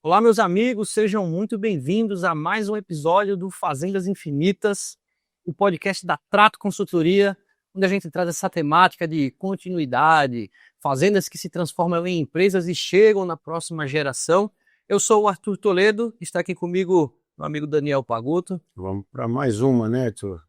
Olá, meus amigos, sejam muito bem-vindos a mais um episódio do Fazendas Infinitas, o podcast da Trato Consultoria, onde a gente traz essa temática de continuidade, fazendas que se transformam em empresas e chegam na próxima geração. Eu sou o Arthur Toledo, está aqui comigo meu amigo Daniel Paguto. Vamos para mais uma, né, Arthur?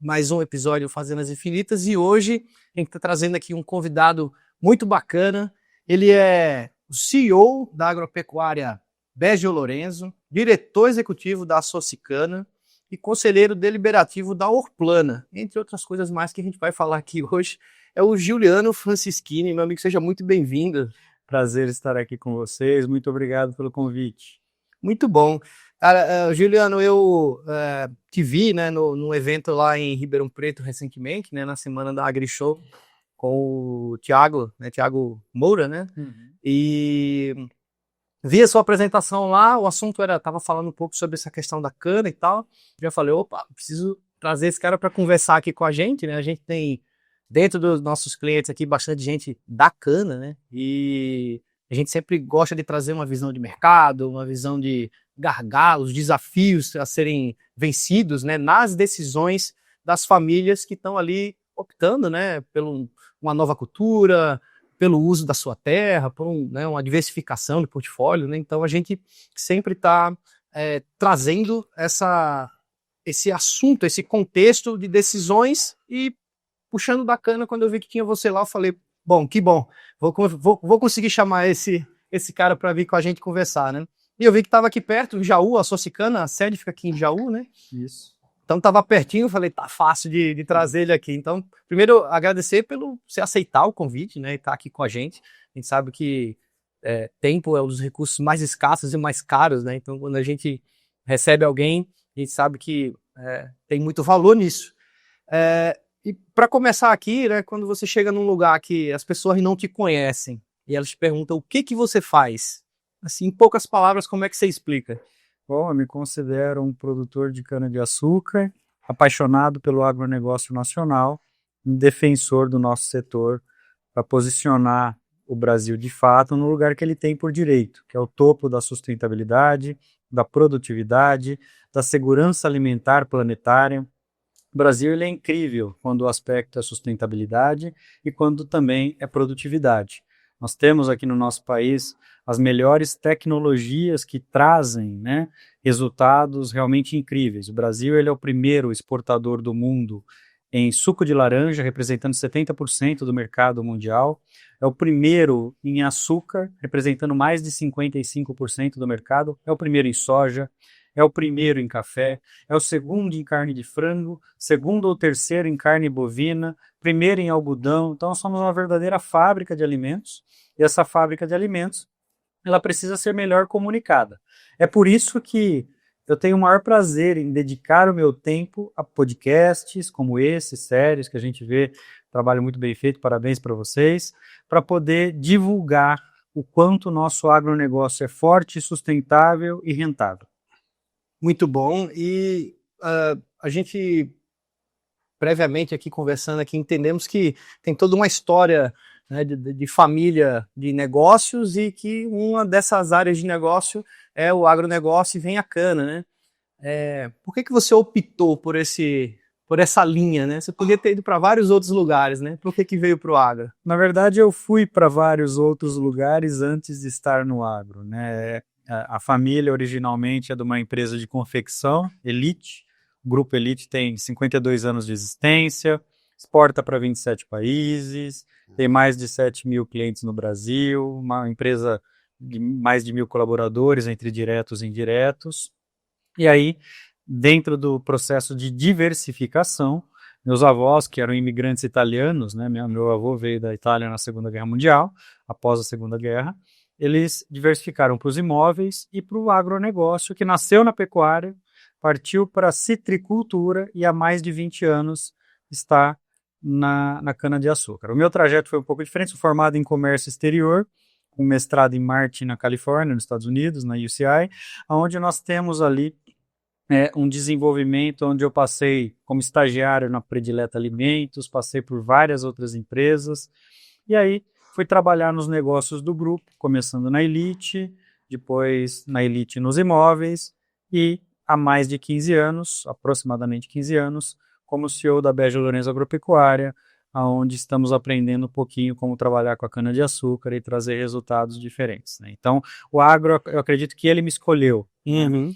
Mais um episódio do Fazendas Infinitas e hoje a gente está trazendo aqui um convidado muito bacana. Ele é o CEO da agropecuária Bégio Lourenço, diretor executivo da Associcana e conselheiro deliberativo da Orplana, entre outras coisas mais que a gente vai falar aqui hoje. É o Juliano Francischini. Meu amigo, seja muito bem-vindo. Prazer estar aqui com vocês, muito obrigado pelo convite. Muito bom. Cara, Juliano, eu te vi, né, no evento lá em Ribeirão Preto recentemente, né, na semana da AgriShow, com o Thiago, né, Thiago Moura, né, e vi a sua apresentação lá, o assunto tava falando um pouco sobre essa questão da cana e tal. Já falei, opa, preciso trazer esse cara para conversar aqui com a gente, né? A gente tem, dentro dos nossos clientes aqui, bastante gente da cana, né? E a gente sempre gosta de trazer uma visão de mercado, uma visão de gargalos, desafios a serem vencidos, né? Nas decisões das famílias que estão ali optando, né? Pelo uma nova cultura, pelo uso da sua terra, por uma diversificação de portfólio, né? Então a gente sempre está trazendo esse assunto, esse contexto de decisões e puxando da cana. Quando eu vi que tinha você lá, eu falei, que bom, vou conseguir chamar esse cara para vir com a gente conversar, né? E eu vi que estava aqui perto, em Jaú, a Associcana, a sede fica aqui em Jaú, né? Isso. Então estava pertinho, eu falei, tá fácil de trazer ele aqui. Então, primeiro, agradecer pelo você aceitar o convite, né, e estar aqui com a gente. A gente sabe que tempo é um dos recursos mais escassos e mais caros, né? Então, quando a gente recebe alguém, a gente sabe que tem muito valor nisso. E para começar aqui, né, quando você chega num lugar que as pessoas não te conhecem e elas te perguntam o que você faz, assim, em poucas palavras, como é que você explica? Bom, eu me considero um produtor de cana-de-açúcar, apaixonado pelo agronegócio nacional, um defensor do nosso setor para posicionar o Brasil de fato no lugar que ele tem por direito, que é o topo da sustentabilidade, da produtividade, da segurança alimentar planetária. O Brasil ele é incrível quando o aspecto é sustentabilidade e quando também é produtividade. Nós temos aqui no nosso país as melhores tecnologias que trazem, né, resultados realmente incríveis. O Brasil ele é o primeiro exportador do mundo em suco de laranja, representando 70% do mercado mundial. É o primeiro em açúcar, representando mais de 55% do mercado. É o primeiro em soja. É o primeiro em café. É o segundo em carne de frango. Segundo ou terceiro em carne bovina. Primeiro em algodão. Então, nós somos uma verdadeira fábrica de alimentos. E essa fábrica de alimentos, ela precisa ser melhor comunicada. É por isso que eu tenho o maior prazer em dedicar o meu tempo a podcasts como esse, séries que a gente vê, trabalho muito bem feito, parabéns para vocês, para poder divulgar o quanto o nosso agronegócio é forte, sustentável e rentável. Muito bom. E a gente, previamente aqui conversando aqui, entendemos que tem toda uma história, né, de família de negócios e que uma dessas áreas de negócio é o agronegócio e vem a cana, né? Por que você optou por essa linha, né? Você podia ter ido para vários outros lugares, né? Por que veio para o agro? Na verdade, eu fui para vários outros lugares antes de estar no agro, né? A família originalmente é de uma empresa de confecção, Elite. O Grupo Elite tem 52 anos de existência, exporta para 27 países, tem mais de 7 mil clientes no Brasil, uma empresa de mais de 1.000 colaboradores, entre diretos e indiretos. E aí, dentro do processo de diversificação, meus avós, que eram imigrantes italianos, né, meu avô veio da Itália na Segunda Guerra Mundial, após a Segunda Guerra, eles diversificaram para os imóveis e para o agronegócio, que nasceu na pecuária, partiu para a citricultura e há mais de 20 anos está na cana-de-açúcar. O meu trajeto foi um pouco diferente, sou formado em comércio exterior, com mestrado em marketing na Califórnia, nos Estados Unidos, na UCI, onde nós temos ali um desenvolvimento onde eu passei como estagiário na Predileta Alimentos, passei por várias outras empresas, e aí fui trabalhar nos negócios do grupo, começando na Elite, depois na elite nos imóveis e há mais de 15 anos, aproximadamente 15 anos, como CEO da Bege Lourenço Agropecuária, onde estamos aprendendo um pouquinho como trabalhar com a cana-de-açúcar e trazer resultados diferentes, né? Então, o agro, eu acredito que ele me escolheu. Uhum.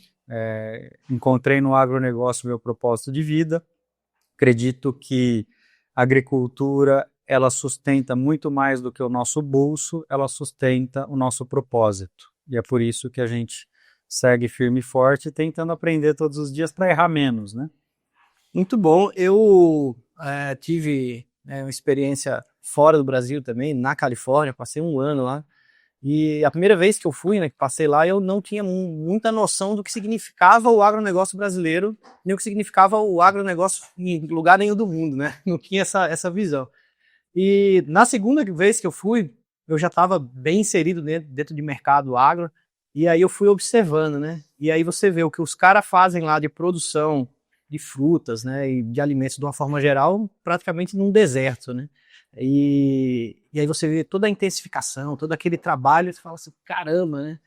Encontrei no agronegócio meu propósito de vida. Acredito que a agricultura, ela sustenta muito mais do que o nosso bolso, ela sustenta o nosso propósito. E é por isso que a gente segue firme e forte, tentando aprender todos os dias para errar menos, né? Muito bom. Eu tive uma experiência fora do Brasil também, na Califórnia, passei um ano lá. E a primeira vez que eu fui, né, que passei lá, eu não tinha muita noção do que significava o agronegócio brasileiro, nem o que significava o agronegócio em lugar nenhum do mundo, né? Não tinha essa visão. E na segunda vez que eu fui, eu já estava bem inserido dentro de mercado agro, e aí eu fui observando, né? E aí você vê o que os caras fazem lá de produção de frutas, né, e de alimentos de uma forma geral, praticamente num deserto, né? E aí você vê toda a intensificação, todo aquele trabalho, e você fala assim, caramba, né?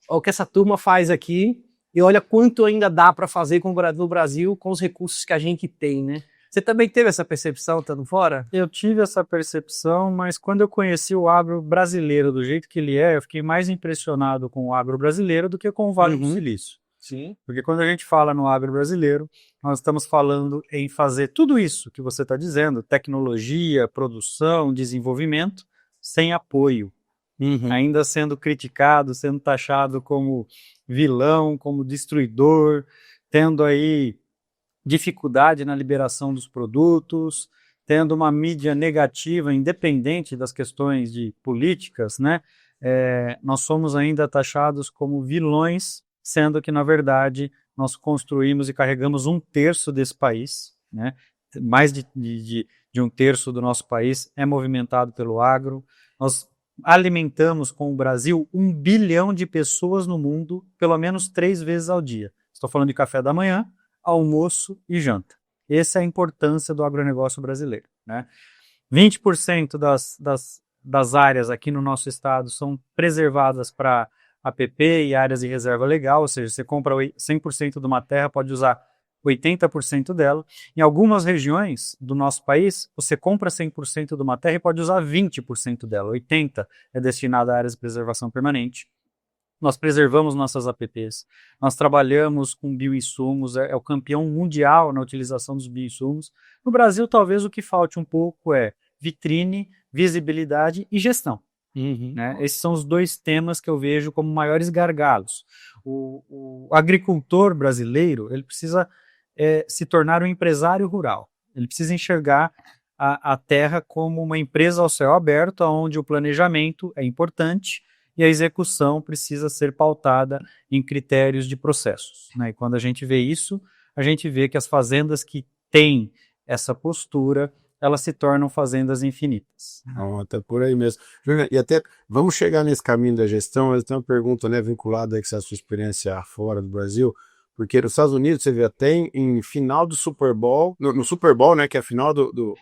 Olha o que essa turma faz aqui, e olha quanto ainda dá para fazer no Brasil com os recursos que a gente tem, né? Você também teve essa percepção estando fora? Eu tive essa percepção, mas quando eu conheci o agro brasileiro do jeito que ele é, eu fiquei mais impressionado com o agro brasileiro do que com o Vale do Silício. Sim. Porque quando a gente fala no agro brasileiro, nós estamos falando em fazer tudo isso que você está dizendo, tecnologia, produção, desenvolvimento, sem apoio. Ainda sendo criticado, sendo taxado como vilão, como destruidor, tendo aí dificuldade na liberação dos produtos, tendo uma mídia negativa, independente das questões de políticas, né? Nós somos ainda taxados como vilões, sendo que, na verdade, nós construímos e carregamos 1/3 desse país, né? Mais de 1/3 do nosso país é movimentado pelo agro. Nós alimentamos com o Brasil 1 bilhão de pessoas no mundo, pelo menos 3 vezes ao dia. Estou falando de café da manhã, almoço e janta. Essa é a importância do agronegócio brasileiro, né? 20% das áreas aqui no nosso estado são preservadas para APP e áreas de reserva legal, ou seja, você compra 100% de uma terra, pode usar 80% dela. Em algumas regiões do nosso país, você compra 100% de uma terra e pode usar 20% dela, 80% é destinado a áreas de preservação permanente. Nós preservamos nossas APPs, nós trabalhamos com bioinsumos, é o campeão mundial na utilização dos bioinsumos. No Brasil, talvez o que falte um pouco é vitrine, visibilidade e gestão. Né? Esses são os 2 temas que eu vejo como maiores gargalos. O agricultor brasileiro, ele precisa se tornar um empresário rural. Ele precisa enxergar a terra como uma empresa ao céu aberto, onde o planejamento é importante e a execução precisa ser pautada em critérios de processos, né? E quando a gente vê isso, a gente vê que as fazendas que têm essa postura, elas se tornam fazendas infinitas. Tá por aí mesmo. E até vamos chegar nesse caminho da gestão, mas tem uma pergunta, né, vinculada aí com essa sua experiência fora do Brasil, porque nos Estados Unidos você vê até em final do Super Bowl, no Super Bowl, né, que é a final do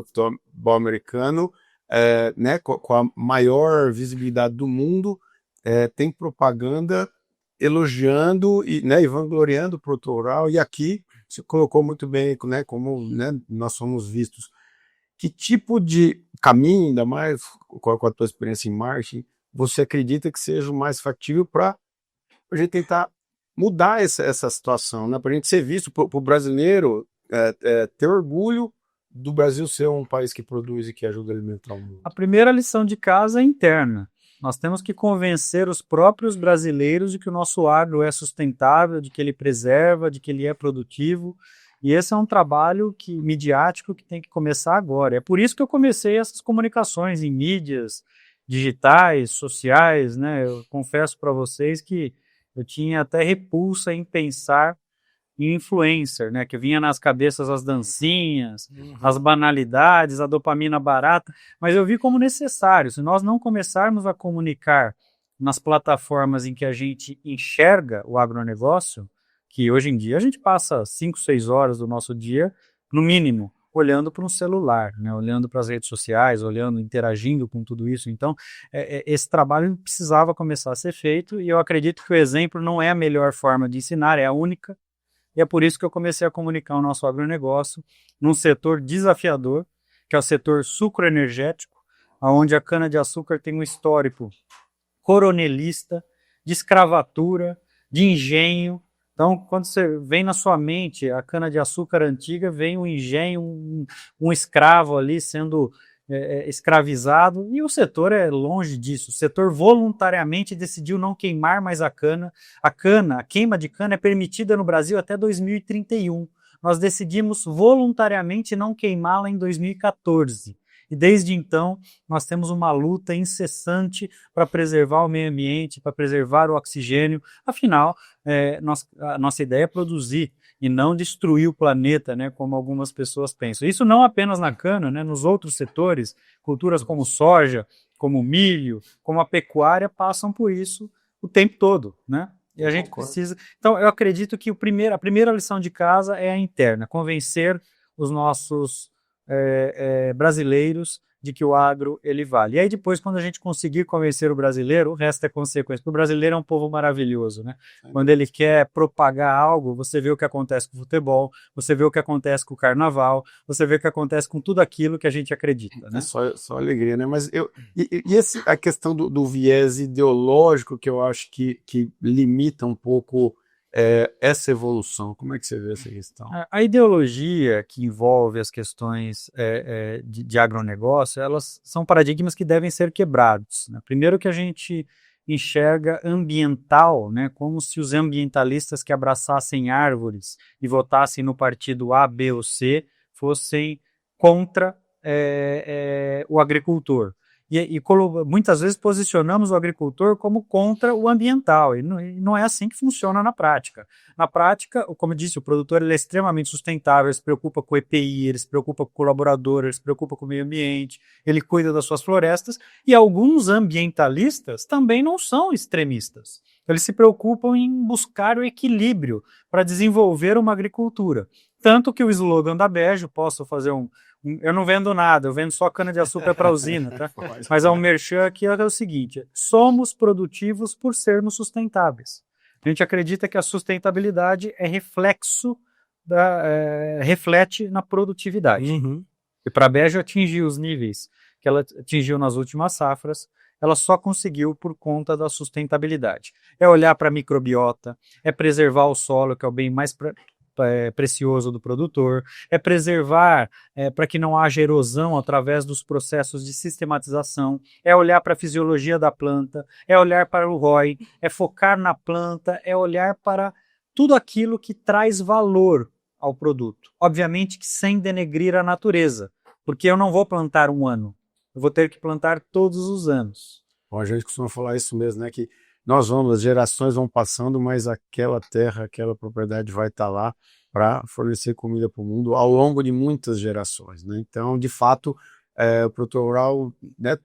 futebol americano, né, com a maior visibilidade do mundo, tem propaganda elogiando e vangloriando o produtor rural, e aqui você colocou muito bem, né, como, né, nós somos vistos. Que tipo de caminho, ainda mais com a tua experiência em marketing, você acredita que seja o mais factível para a gente tentar mudar essa situação, né? Para a gente ser visto, para o brasileiro ter orgulho do Brasil ser um país que produz e que ajuda a alimentar o mundo? A primeira lição de casa é interna. Nós temos que convencer os próprios brasileiros de que o nosso agro é sustentável, de que ele preserva, de que ele é produtivo. E esse é um trabalho midiático que tem que começar agora. É por isso que eu comecei essas comunicações em mídias digitais, sociais, né? Eu confesso para vocês que eu tinha até repulsa em pensar em influencer, né? Que vinha nas cabeças as dancinhas, as banalidades, a dopamina barata, mas eu vi como necessário. Se nós não começarmos a comunicar nas plataformas em que a gente enxerga o agronegócio, que hoje em dia a gente passa 5, 6 horas do nosso dia, no mínimo, olhando para um celular, né? Olhando para as redes sociais, olhando, interagindo com tudo isso. Então, esse trabalho precisava começar a ser feito e eu acredito que o exemplo não é a melhor forma de ensinar, é a única. E é por isso que eu comecei a comunicar o nosso agronegócio num setor desafiador, que é o setor sucroenergético, onde a cana-de-açúcar tem um histórico coronelista, de escravatura, de engenho. Então, quando você vem na sua mente a cana-de-açúcar antiga, vem um engenho, um escravo ali sendo escravizado, e o setor é longe disso. O setor voluntariamente decidiu não queimar mais a cana. A queima de cana é permitida no Brasil até 2031. Nós decidimos voluntariamente não queimá-la em 2014. E desde então, nós temos uma luta incessante para preservar o meio ambiente, para preservar o oxigênio. Afinal, a nossa ideia é produzir e não destruir o planeta, né, como algumas pessoas pensam. Isso não apenas na cana, né, nos outros setores, culturas como soja, como milho, como a pecuária, passam por isso o tempo todo, né? E a gente precisa... Então, eu acredito que a primeira lição de casa é a interna, convencer os nossos brasileiros de que o agro ele vale. E aí depois, quando a gente conseguir convencer o brasileiro, o resto é consequência. O brasileiro é um povo maravilhoso, né? Quando ele quer propagar algo, você vê o que acontece com o futebol, você vê o que acontece com o carnaval, você vê o que acontece com tudo aquilo que a gente acredita, né? É só alegria, né? Mas a questão do viés ideológico que eu acho que limita um pouco essa evolução, como é que você vê essa questão? A ideologia que envolve as questões de agronegócio, elas são paradigmas que devem ser quebrados, né? Primeiro que a gente enxerga ambiental, né, como se os ambientalistas que abraçassem árvores e votassem no partido A, B ou C fossem contra o agricultor. E muitas vezes posicionamos o agricultor como contra o ambiental, e não é assim que funciona na prática. Na prática, como eu disse, o produtor ele é extremamente sustentável, ele se preocupa com o EPI, ele se preocupa com o colaborador, ele se preocupa com o meio ambiente, ele cuida das suas florestas, e alguns ambientalistas também não são extremistas. Eles se preocupam em buscar o equilíbrio para desenvolver uma agricultura. Tanto que o slogan da Bege, posso fazer eu não vendo nada, eu vendo só cana-de-açúcar para a usina, tá? Mas é um merchan aqui, é o seguinte: somos produtivos por sermos sustentáveis. A gente acredita que a sustentabilidade é reflete na produtividade. Uhum. E para a Bege atingir os níveis que ela atingiu nas últimas safras, ela só conseguiu por conta da sustentabilidade. É olhar para a microbiota, é preservar o solo, que é o bem mais precioso do produtor, é preservar para que não haja erosão através dos processos de sistematização, é olhar para a fisiologia da planta, é olhar para o ROI, é focar na planta, é olhar para tudo aquilo que traz valor ao produto. Obviamente que sem denegrir a natureza, porque eu não vou plantar um ano, eu vou ter que plantar todos os anos. Bom, a gente costuma falar isso mesmo, né? Que as gerações vão passando, mas aquela terra, aquela propriedade vai estar lá para fornecer comida para o mundo ao longo de muitas gerações, né? Então, de fato, o produtor rural, né,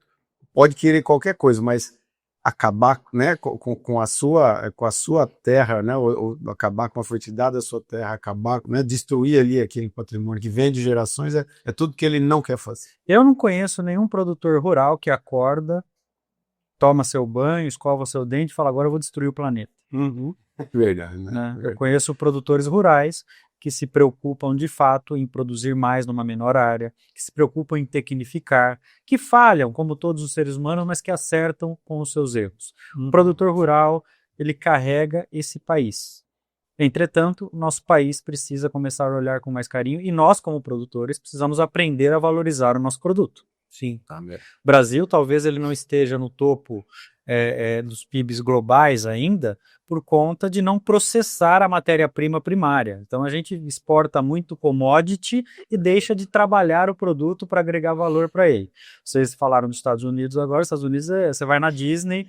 pode querer qualquer coisa, mas acabar, né, com a sua terra, né, ou acabar com a fertilidade da sua terra, acabar, né, destruir ali aquele patrimônio que vem de gerações, é tudo que ele não quer fazer. Eu não conheço nenhum produtor rural que acorda, toma seu banho, escova seu dente e fala: agora eu vou destruir o planeta. Uhum. Verdade, né? Eu conheço produtores rurais que se preocupam de fato em produzir mais numa menor área, que se preocupam em tecnificar, que falham como todos os seres humanos, mas que acertam com os seus erros. O produtor rural, ele carrega esse país. Entretanto, nosso país precisa começar a olhar com mais carinho e nós, como produtores, precisamos aprender a valorizar o nosso produto. Sim. O Brasil, talvez ele não esteja no topo dos PIBs globais ainda, por conta de não processar a matéria-prima primária. Então a gente exporta muito commodity e deixa de trabalhar o produto para agregar valor para ele. Vocês falaram dos Estados Unidos agora, os Estados Unidos você vai na Disney,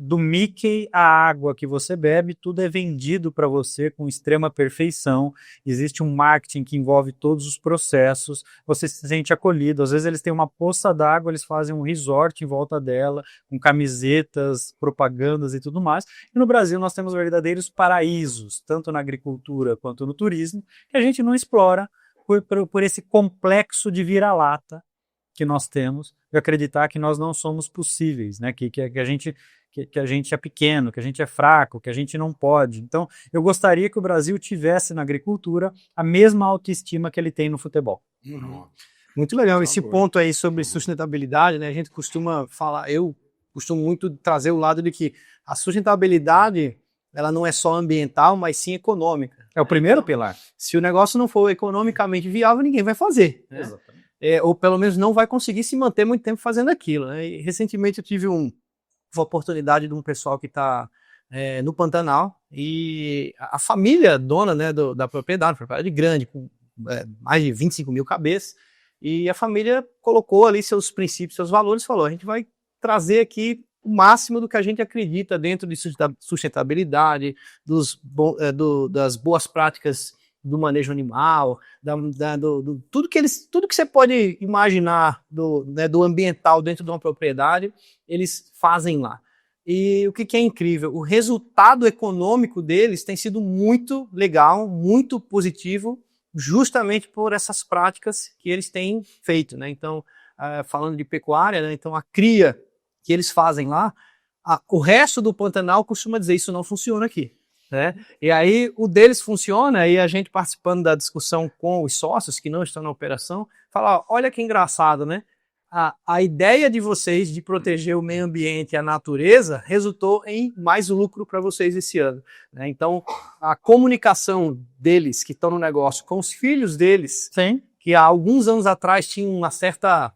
do Mickey à água que você bebe, tudo é vendido para você com extrema perfeição, existe um marketing que envolve todos os processos, você se sente acolhido, às vezes eles têm uma poça d'água, eles fazem um resort em volta dela, com camisetas, propagandas e tudo mais, e no Brasil nós temos verdadeiros paraísos, tanto na agricultura quanto no turismo, que a gente não explora, por esse complexo de vira-lata que nós temos, de acreditar que nós não somos possíveis, né? que a gente é pequeno, que a gente é fraco, que a gente não pode. Então, eu gostaria que o Brasil tivesse na agricultura a mesma autoestima que ele tem no futebol. Muito legal esse ponto aí sobre sustentabilidade, né? A gente costuma falar, eu costumo muito trazer o lado de que a sustentabilidade, ela não é só ambiental, mas sim econômica. É o primeiro pilar. Se o negócio não for economicamente viável, ninguém vai fazer, né? Exatamente. Ou pelo menos não vai conseguir se manter muito tempo fazendo aquilo, né? E recentemente eu tive uma oportunidade de um pessoal que está no Pantanal, e a família dona, né, da propriedade grande, com mais de 25 mil cabeças, e a família colocou ali seus princípios, seus valores, falou, a gente vai trazer aqui o máximo do que a gente acredita dentro de sustentabilidade, das boas práticas do manejo animal, tudo que você pode imaginar do ambiental dentro de uma propriedade, eles fazem lá. E o que é incrível, o resultado econômico deles tem sido muito legal, muito positivo, justamente por essas práticas que eles têm feito, né? Então, falando de pecuária, né? Então a cria que eles fazem lá, o resto do Pantanal costuma dizer, isso não funciona aqui. Né? E aí o deles funciona, e a gente participando da discussão com os sócios que não estão na operação, fala, olha que engraçado, né? A ideia de vocês de proteger o meio ambiente e a natureza resultou em mais lucro para vocês esse ano. Né? Então, a comunicação deles que estão no negócio com os filhos deles, sim, que há alguns anos atrás tinham uma certa...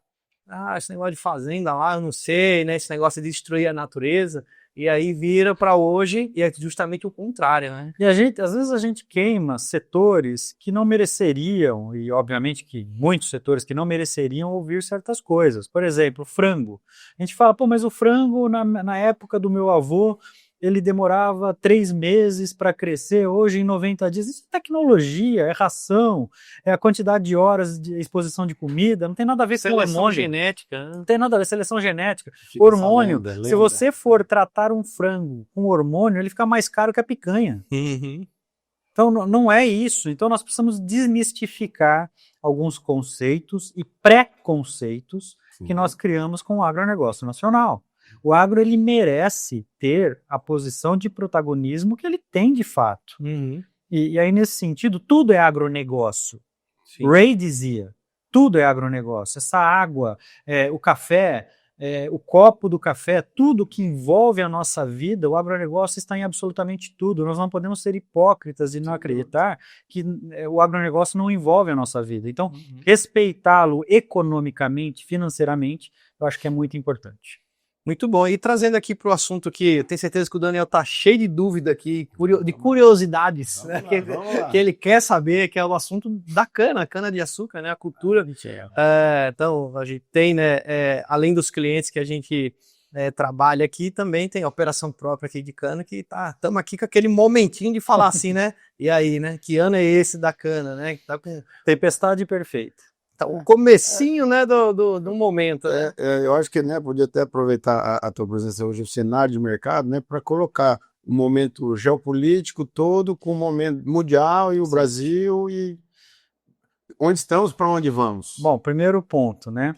esse negócio de fazenda lá, eu não sei, né? Esse negócio de destruir a natureza... E aí vira para hoje e é justamente o contrário, né? E às vezes a gente queima setores que não mereceriam, e obviamente que muitos setores que não mereceriam ouvir certas coisas. Por exemplo, frango. A gente fala, mas o frango na época do meu avô, ele demorava 3 meses para crescer, hoje em 90 dias. Isso é tecnologia, é ração, é a quantidade de horas de exposição de comida, não tem nada a ver com hormônio. Genética. Não tem nada a ver, seleção genética. Hormônio, se você for tratar um frango com hormônio, ele fica mais caro que a picanha. Uhum. Então não é isso. Então nós precisamos desmistificar alguns conceitos e pré-conceitos que nós criamos com o agronegócio nacional. O agro, ele merece ter a posição de protagonismo que ele tem de fato. Uhum. E aí, nesse sentido, tudo é agronegócio. Sim. Ray dizia, tudo é agronegócio. Essa água, o café, o copo do café, tudo que envolve a nossa vida, o agronegócio está em absolutamente tudo. Nós não podemos ser hipócritas e não acreditar que o agronegócio não envolve a nossa vida. Então, respeitá-lo economicamente, financeiramente, eu acho que é muito importante. Muito bom. E trazendo aqui para o assunto que eu tenho certeza que o Daniel está cheio de dúvida aqui, de curiosidades, né, que ele quer saber, que é o assunto da cana de açúcar, né, a cultura. Então, a gente tem, né, além dos clientes que a gente trabalha aqui, também tem a operação própria aqui de cana, que estamos aqui com aquele momentinho de falar assim, né, e aí, né, que ano é esse da cana, né? Tá com... Tempestade perfeita. Então, o comecinho, né, do momento. Né? Eu acho que, né, podia até aproveitar a tua presença hoje, o cenário de mercado, né, para colocar o momento geopolítico todo com o momento mundial e o Brasil, e onde estamos, para onde vamos. Bom, primeiro ponto, né,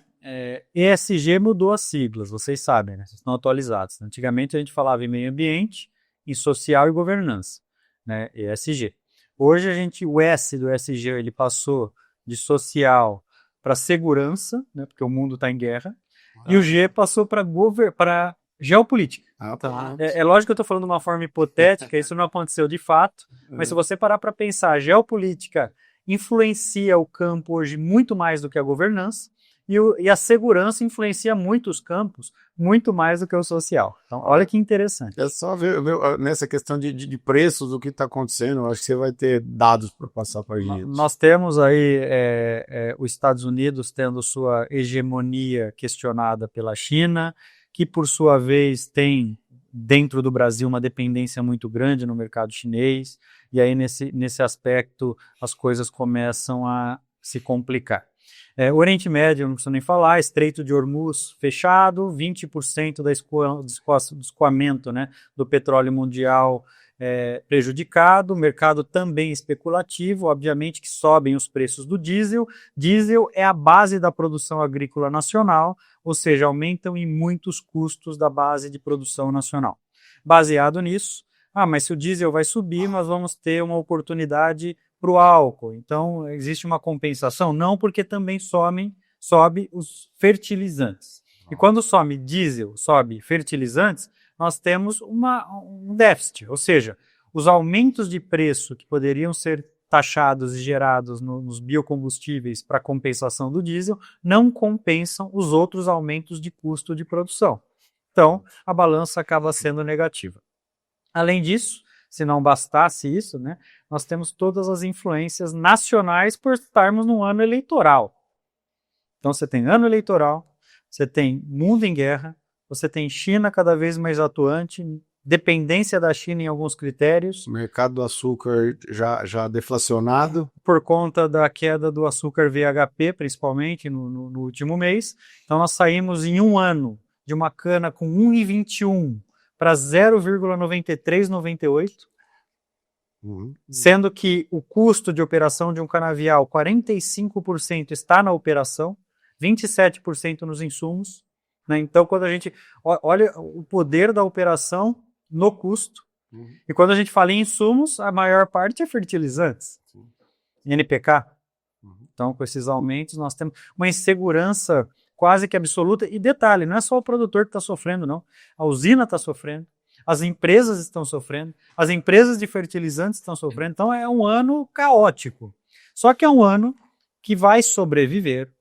ESG mudou as siglas, vocês sabem, né, vocês estão atualizados. Antigamente a gente falava em meio ambiente, em social e governança, né, ESG. Hoje o S do ESG, ele passou de social para segurança, né, porque o mundo está em guerra, e o G passou para geopolítica. Tá. É lógico que eu estou falando de uma forma hipotética, isso não aconteceu de fato, mas se você parar para pensar, a geopolítica influencia o campo hoje muito mais do que a governança, e a segurança influencia muito os campos, muito mais do que o social. Então, olha que interessante. É só ver nessa questão de preços, o que está acontecendo. Eu acho que você vai ter dados para passar para a gente. Nós temos aí os Estados Unidos tendo sua hegemonia questionada pela China, que por sua vez tem dentro do Brasil uma dependência muito grande no mercado chinês, e aí nesse aspecto as coisas começam a se complicar. O Oriente Médio, não preciso nem falar, Estreito de Hormuz fechado, 20% do escoamento, né, do petróleo mundial prejudicado, o mercado também especulativo, obviamente que sobem os preços do diesel. Diesel é a base da produção agrícola nacional, ou seja, aumentam em muitos custos da base de produção nacional. Baseado nisso, mas se o diesel vai subir, nós vamos ter uma oportunidade para o álcool. Então, existe uma compensação? Não, porque também sobe os fertilizantes. E quando sobe diesel, sobe fertilizantes, nós temos um déficit, ou seja, os aumentos de preço que poderiam ser taxados e gerados nos biocombustíveis para compensação do diesel não compensam os outros aumentos de custo de produção. Então, a balança acaba sendo negativa. Além disso, se não bastasse isso, né, nós temos todas as influências nacionais por estarmos num ano eleitoral. Então, você tem ano eleitoral, você tem mundo em guerra, você tem China cada vez mais atuante, dependência da China em alguns critérios. O mercado do açúcar já deflacionado. Por conta da queda do açúcar VHP, principalmente no último mês. Então nós saímos em um ano de uma cana com 1,21 para 0,9398, sendo que o custo de operação de um canavial, 45% está na operação, 27% nos insumos. Então, quando a gente olha o poder da operação no custo, e quando a gente fala em insumos, a maior parte é fertilizantes, NPK. Então, com esses aumentos, nós temos uma insegurança quase que absoluta. E detalhe, não é só o produtor que está sofrendo, não. A usina está sofrendo, as empresas estão sofrendo, as empresas de fertilizantes estão sofrendo. Então, é um ano caótico. Só que é um ano que vai sobreviver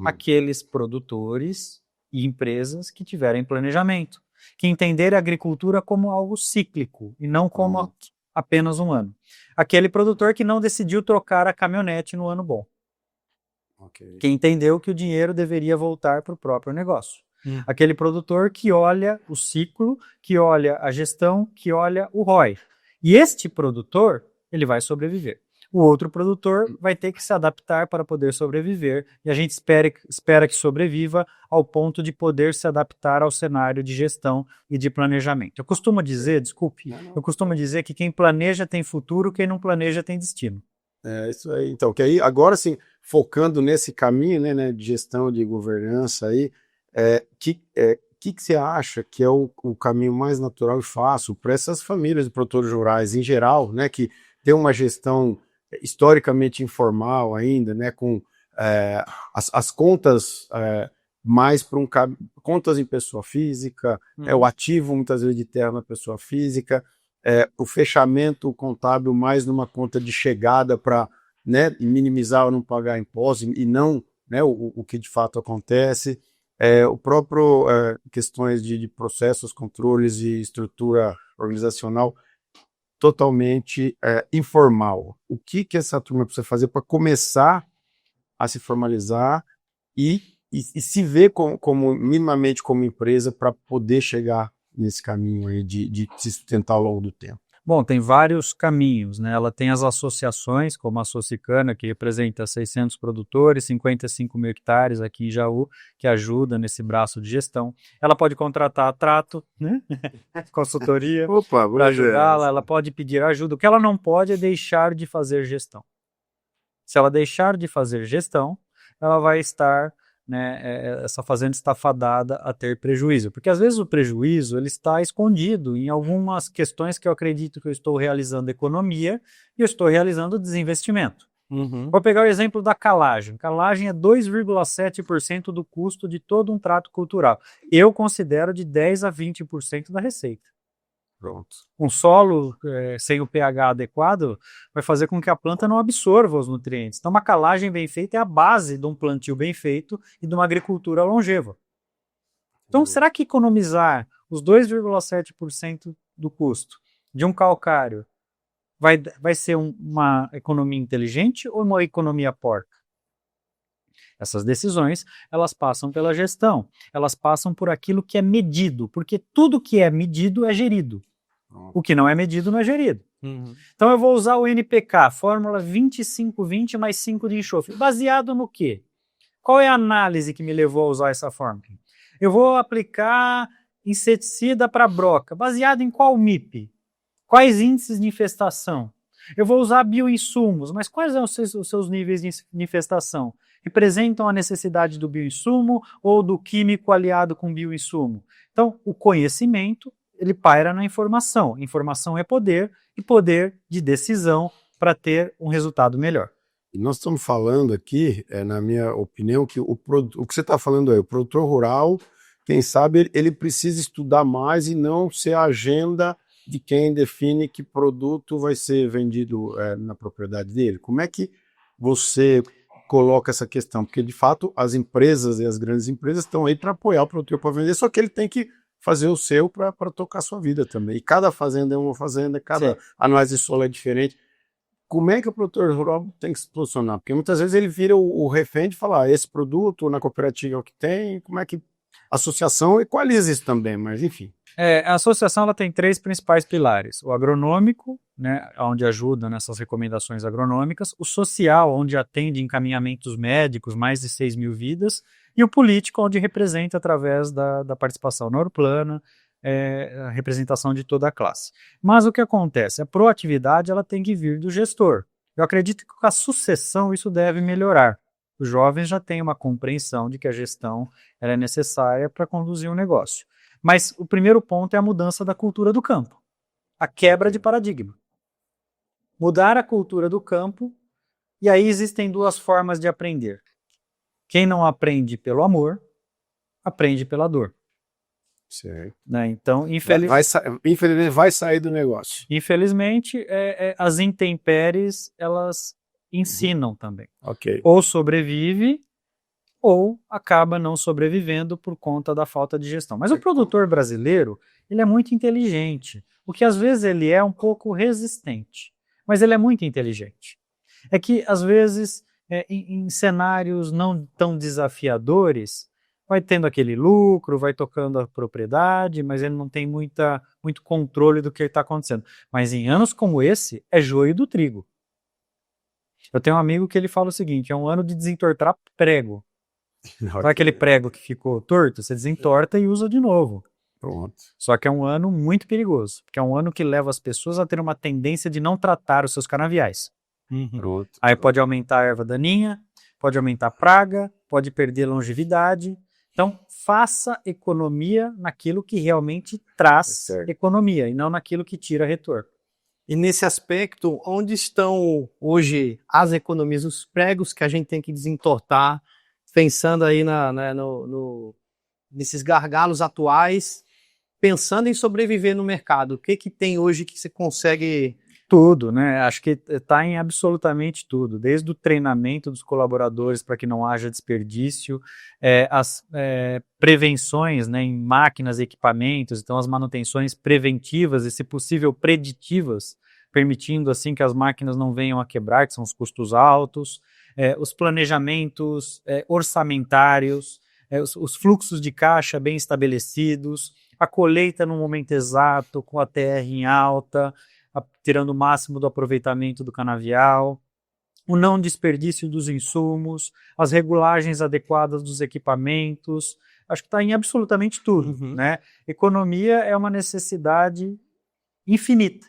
aqueles produtores e empresas que tiverem planejamento, que entenderem a agricultura como algo cíclico e não como apenas um ano. Aquele produtor que não decidiu trocar a caminhonete no ano bom. Que entendeu que o dinheiro deveria voltar para o próprio negócio. Aquele produtor que olha o ciclo, que olha a gestão, que olha o ROI. E este produtor, ele vai sobreviver. O outro produtor vai ter que se adaptar para poder sobreviver, e a gente espera que sobreviva ao ponto de poder se adaptar ao cenário de gestão e de planejamento. Eu costumo dizer, eu costumo dizer que quem planeja tem futuro, quem não planeja tem destino. É isso aí. Então, que aí, agora sim, focando nesse caminho, né, de gestão, de governança aí, que você acha que é o caminho mais natural e fácil para essas famílias de produtores rurais em geral, né, que tem uma gestão historicamente informal ainda, né, com as contas mais para contas em pessoa física, o ativo muitas vezes de terra na pessoa física, o fechamento contábil mais numa conta de chegada para, né, minimizar ou não pagar impostos e não, né, o que de fato acontece, o próprio questões de processos, controles e estrutura organizacional totalmente informal. O que essa turma precisa fazer para começar a se formalizar e se ver minimamente como empresa para poder chegar nesse caminho aí de se sustentar ao longo do tempo? Bom, tem vários caminhos, né? Ela tem as associações, como a Socicana, que representa 600 produtores, 55 mil hectares aqui em Jaú, que ajuda nesse braço de gestão. Ela pode contratar a Trato, né? Consultoria, para ajudá-la. Ela pode pedir ajuda. O que ela não pode é deixar de fazer gestão. Se ela deixar de fazer gestão, ela vai estar, né, essa fazenda está fadada a ter prejuízo, porque às vezes o prejuízo ele está escondido em algumas questões que eu acredito que eu estou realizando economia e eu estou realizando desinvestimento. Vou pegar o exemplo da calagem. Calagem é 2,7% do custo de todo um trato cultural. Eu considero de 10 a 20% da receita. Pronto. Um solo sem o pH adequado vai fazer com que a planta não absorva os nutrientes. Então, uma calagem bem feita é a base de um plantio bem feito e de uma agricultura longeva. Então, será que economizar os 2,7% do custo de um calcário vai ser uma economia inteligente ou uma economia porca? Essas decisões, elas passam pela gestão, elas passam por aquilo que é medido, porque tudo que é medido é gerido. O que não é medido não é gerido. Então eu vou usar o NPK, fórmula 25-20 mais 5 de enxofre. Baseado no quê? Qual é a análise que me levou a usar essa fórmula? Eu vou aplicar inseticida para broca. Baseado em qual MIP? Quais índices de infestação? Eu vou usar bioinsumos, mas quais são os seus níveis de infestação? Representam a necessidade do bioinsumo ou do químico aliado com bioinsumo? Então, o conhecimento, ele paira na informação. Informação é poder e poder de decisão para ter um resultado melhor. E nós estamos falando aqui, na minha opinião, que o que você está falando aí, o produtor rural, quem sabe ele precisa estudar mais e não ser a agenda de quem define que produto vai ser vendido na propriedade dele. Como é que você coloca essa questão? Porque, de fato, as empresas e as grandes empresas estão aí para apoiar o produtor para vender, só que ele tem que fazer o seu para tocar a sua vida também. E cada fazenda é uma fazenda, cada análise de solo é diferente. Como é que o produtor rural tem que se posicionar? Porque muitas vezes ele vira o refém de falar, esse produto na cooperativa é o que tem, como é que a associação equaliza isso também, mas enfim. A associação ela tem 3 principais pilares. O agronômico, né, onde ajuda nessas recomendações agronômicas, o social, onde atende encaminhamentos médicos, mais de 6 mil vidas, e o político, onde representa através da participação na Orplana, a representação de toda a classe. Mas o que acontece? A proatividade ela tem que vir do gestor. Eu acredito que com a sucessão isso deve melhorar. Os jovens já têm uma compreensão de que a gestão ela é necessária para conduzir um negócio. Mas o primeiro ponto é a mudança da cultura do campo, a quebra de paradigma. Mudar a cultura do campo, e aí existem 2 formas de aprender. Quem não aprende pelo amor, aprende pela dor. Certo. Né? Então, infelizmente vai sair do negócio. Infelizmente, as intempéries, elas ensinam também. Okay. Ou sobrevive, ou acaba não sobrevivendo por conta da falta de gestão. Mas o produtor brasileiro, ele é muito inteligente, o que às vezes ele é um pouco resistente, mas ele é muito inteligente. É que às vezes, em cenários não tão desafiadores, vai tendo aquele lucro, vai tocando a propriedade, mas ele não tem muito controle do que está acontecendo. Mas em anos como esse, é joio do trigo. Eu tenho um amigo que ele fala o seguinte, é um ano de desentortar prego. Sabe aquele prego que ficou torto? Você desentorta e usa de novo. Pronto. Só que é um ano muito perigoso, porque é um ano que leva as pessoas a ter uma tendência de não tratar os seus canaviais. Pronto. Aí pode aumentar a erva daninha, pode aumentar a praga, pode perder longevidade. Então, faça economia naquilo que realmente traz economia e não naquilo que tira retorno. E nesse aspecto, onde estão hoje as economias, os pregos que a gente tem que desentortar, pensando aí nesses gargalos atuais, pensando em sobreviver no mercado? O que tem hoje que você consegue... Tudo, né? Acho que está em absolutamente tudo, desde o treinamento dos colaboradores para que não haja desperdício, as prevenções, né, em máquinas e equipamentos, então as manutenções preventivas e, se possível, preditivas, permitindo assim que as máquinas não venham a quebrar, que são os custos altos, os planejamentos orçamentários, os fluxos de caixa bem estabelecidos, a colheita no momento exato, com a TR em alta, tirando o máximo do aproveitamento do canavial, o não desperdício dos insumos, as regulagens adequadas dos equipamentos, acho que está em absolutamente tudo, né? Economia é uma necessidade infinita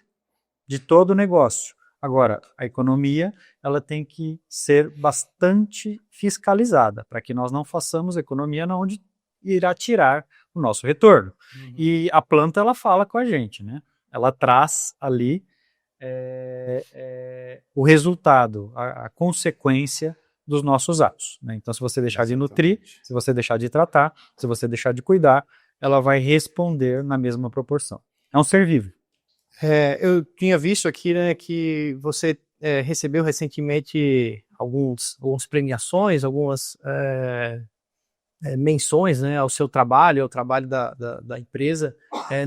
de todo o negócio. Agora, a economia ela tem que ser bastante fiscalizada, para que nós não façamos economia onde irá tirar o nosso retorno. E a planta ela fala com a gente, né? Ela traz ali o resultado, a consequência dos nossos atos, né? Então, se você deixar de nutrir, se você deixar de tratar, se você deixar de cuidar, ela vai responder na mesma proporção. É um ser vivo. Eu tinha visto aqui, né, que você recebeu recentemente algumas premiações, algumas menções, né, ao seu trabalho, ao trabalho da empresa,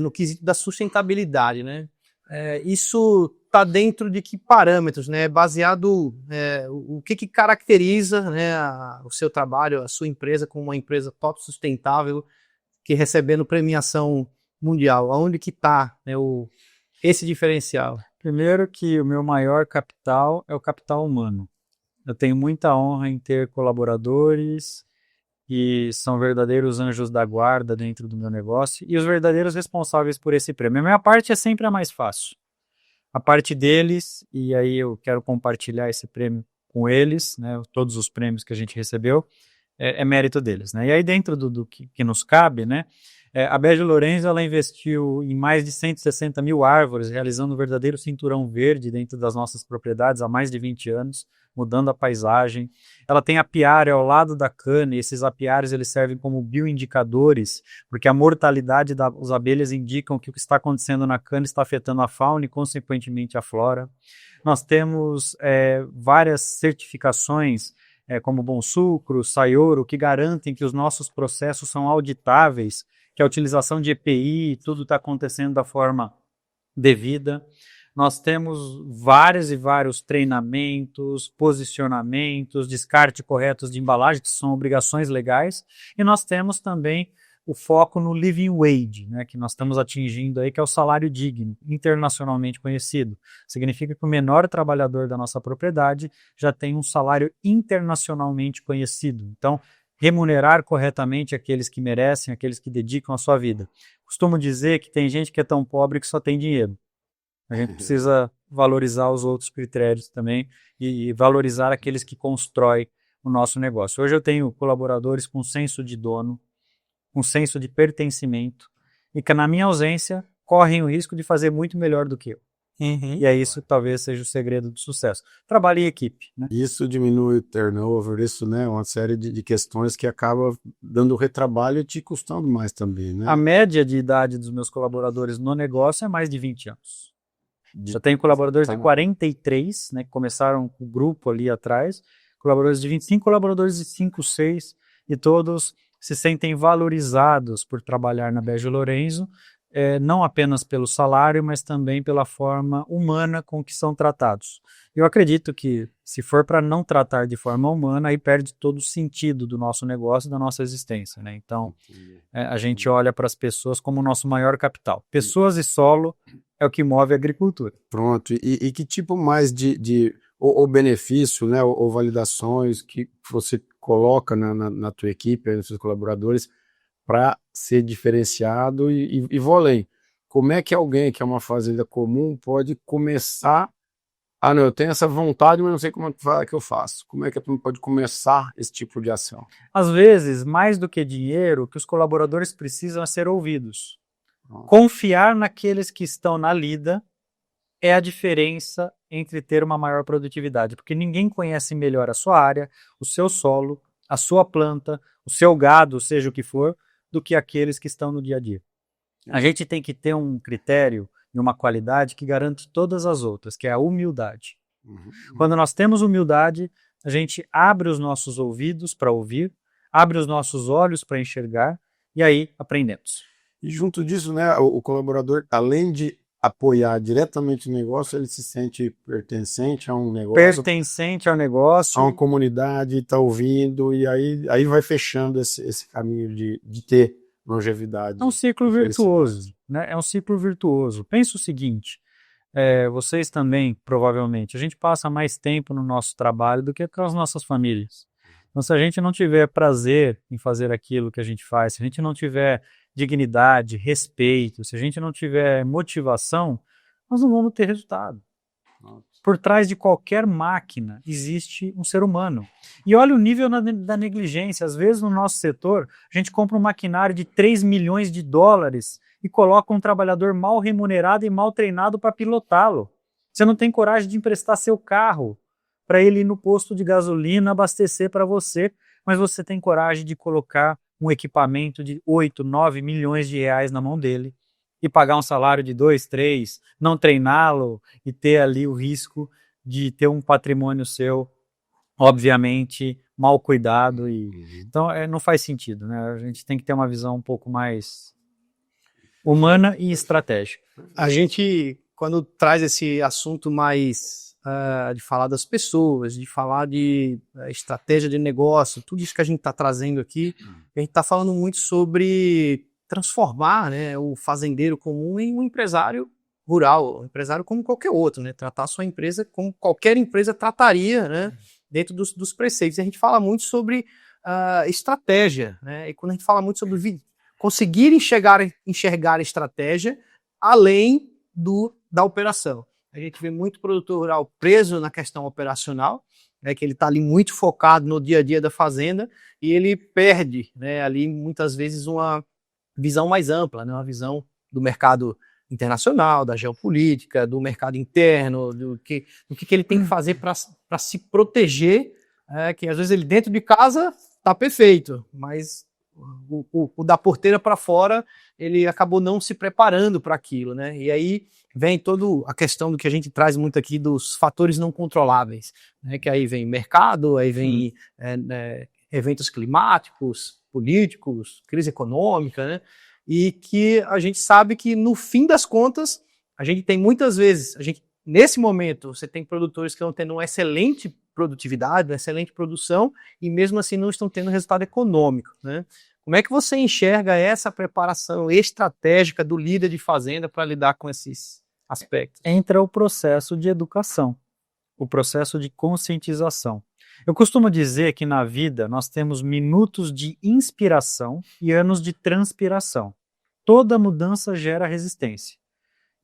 no quesito da sustentabilidade, né? Isso está dentro de que parâmetros, né? Baseado o que caracteriza, né, o seu trabalho, a sua empresa como uma empresa top sustentável que recebendo premiação mundial? Aonde que está, né, esse diferencial? Primeiro que o meu maior capital é o capital humano. Eu tenho muita honra em ter colaboradores que são verdadeiros anjos da guarda dentro do meu negócio e os verdadeiros responsáveis por esse prêmio. A minha parte é sempre a mais fácil. A parte deles, e aí eu quero compartilhar esse prêmio com eles, né, todos os prêmios que a gente recebeu, é mérito deles, né? E aí dentro do que nos cabe, né, a Bege Lourenço ela investiu em mais de 160 mil árvores, realizando um verdadeiro cinturão verde dentro das nossas propriedades há mais de 20 anos, mudando a paisagem. Ela tem apiário ao lado da cana, e esses apiários eles servem como bioindicadores, porque a mortalidade das abelhas indicam que o que está acontecendo na cana está afetando a fauna e, consequentemente, a flora. Nós temos várias certificações, como Bom Sucro, Sayoro, que garantem que os nossos processos são auditáveis, que a utilização de EPI, tudo está acontecendo da forma devida. Nós temos vários e vários treinamentos, posicionamentos, descarte corretos de embalagem, que são obrigações legais, e nós temos também o foco no living wage, né, que nós estamos atingindo aí, que é o salário digno, internacionalmente conhecido. Significa que o menor trabalhador da nossa propriedade já tem um salário internacionalmente conhecido. Então, remunerar corretamente aqueles que merecem, aqueles que dedicam a sua vida. Costumo dizer que tem gente que é tão pobre que só tem dinheiro. A gente precisa valorizar os outros critérios também e valorizar aqueles que constroem o nosso negócio. Hoje eu tenho colaboradores com senso de dono, com senso de pertencimento, e que na minha ausência correm o risco de fazer muito melhor do que eu. E é isso que talvez seja o segredo do sucesso. Trabalhe em equipe, né? Isso diminui o turnover, isso, né, uma série de questões que acaba dando retrabalho e te custando mais também, né? A média de idade dos meus colaboradores no negócio é mais de 20 anos. Já tenho colaboradores de 43, né, que começaram com o grupo ali atrás, colaboradores de 25, colaboradores de 5, 6, e todos se sentem valorizados por trabalhar na Bege Lourenço, não apenas pelo salário, mas também pela forma humana com que são tratados. Eu acredito que, se for para não tratar de forma humana, aí perde todo o sentido do nosso negócio e da nossa existência, né? Então, a gente olha para as pessoas como o nosso maior capital. Pessoas e solo é o que move a agricultura. Pronto, e que tipo mais ou benefício, né, ou validações que você coloca na tua equipe, nos seus colaboradores, para ser diferenciado e vou além. Como é que alguém que é uma fazenda comum pode começar, não, eu tenho essa vontade, mas não sei como é que eu faço. Como é que pode começar esse tipo de ação? Às vezes, mais do que dinheiro, o que os colaboradores precisam é ser ouvidos. Confiar naqueles que estão na lida é a diferença entre ter uma maior produtividade, porque ninguém conhece melhor a sua área, o seu solo, a sua planta, o seu gado, seja o que for, do que aqueles que estão no dia a dia. A gente tem que ter um critério e uma qualidade que garante todas as outras, que é a humildade. Quando nós temos humildade, a gente abre os nossos ouvidos para ouvir, abre os nossos olhos para enxergar, e aí aprendemos. E junto disso, né, o colaborador, além de apoiar diretamente o negócio, ele se sente pertencente a um negócio. Pertencente ao negócio. A uma comunidade, está ouvindo, e aí vai fechando esse caminho de ter longevidade. É um ciclo virtuoso, né? É um ciclo virtuoso. Pensa o seguinte, vocês também, provavelmente, a gente passa mais tempo no nosso trabalho do que com as nossas famílias. Então, se a gente não tiver prazer em fazer aquilo que a gente faz, se a gente não tiver dignidade, respeito, se a gente não tiver motivação, nós não vamos ter resultado. Por trás de qualquer máquina existe um ser humano. E olha o nível da negligência. Às vezes no nosso setor, a gente compra um maquinário de 3 milhões de dólares e coloca um trabalhador mal remunerado e mal treinado para pilotá-lo. Você não tem coragem de emprestar seu carro para ele ir no posto de gasolina abastecer para você, mas você tem coragem de colocar um equipamento de 8, 9 milhões de reais na mão dele e pagar um salário de 2, 3, não treiná-lo e ter ali o risco de ter um patrimônio seu, obviamente, mal cuidado. Então, não faz sentido, né? A gente tem que ter uma visão um pouco mais humana e estratégica. A gente, quando traz esse assunto mais de falar das pessoas, de falar de estratégia de negócio, tudo isso que a gente está trazendo aqui, a gente está falando muito sobre transformar, né, o fazendeiro comum em um empresário rural, um empresário como qualquer outro, né, tratar a sua empresa como qualquer empresa trataria, né, dentro dos preceitos. E a gente fala muito sobre estratégia, né, e quando a gente fala muito sobre conseguir enxergar a estratégia além da operação. a gente vê muito produtor rural preso na questão operacional, né, que ele está ali muito focado no dia a dia da fazenda e ele perde, né, ali muitas vezes uma visão mais ampla, né, uma visão do mercado internacional, da geopolítica, do mercado interno, do que ele tem que fazer para se proteger, que às vezes ele dentro de casa está perfeito, mas o da porteira para fora, ele acabou não se preparando para aquilo, né? E aí vem toda a questão do que a gente traz muito aqui dos fatores não controláveis, né? Que aí vem mercado, aí vem eventos climáticos, políticos, crise econômica, né? E que a gente sabe que no fim das contas, a gente tem muitas vezes, nesse momento, você tem produtores que estão tendo uma excelente produtividade, uma excelente produção, e mesmo assim não estão tendo resultado econômico, né? Como é que você enxerga essa preparação estratégica do líder de fazenda para lidar com esses aspectos? Entra o processo de educação, o processo de conscientização. Eu costumo dizer que na vida nós temos minutos de inspiração e anos de transpiração. Toda mudança gera resistência.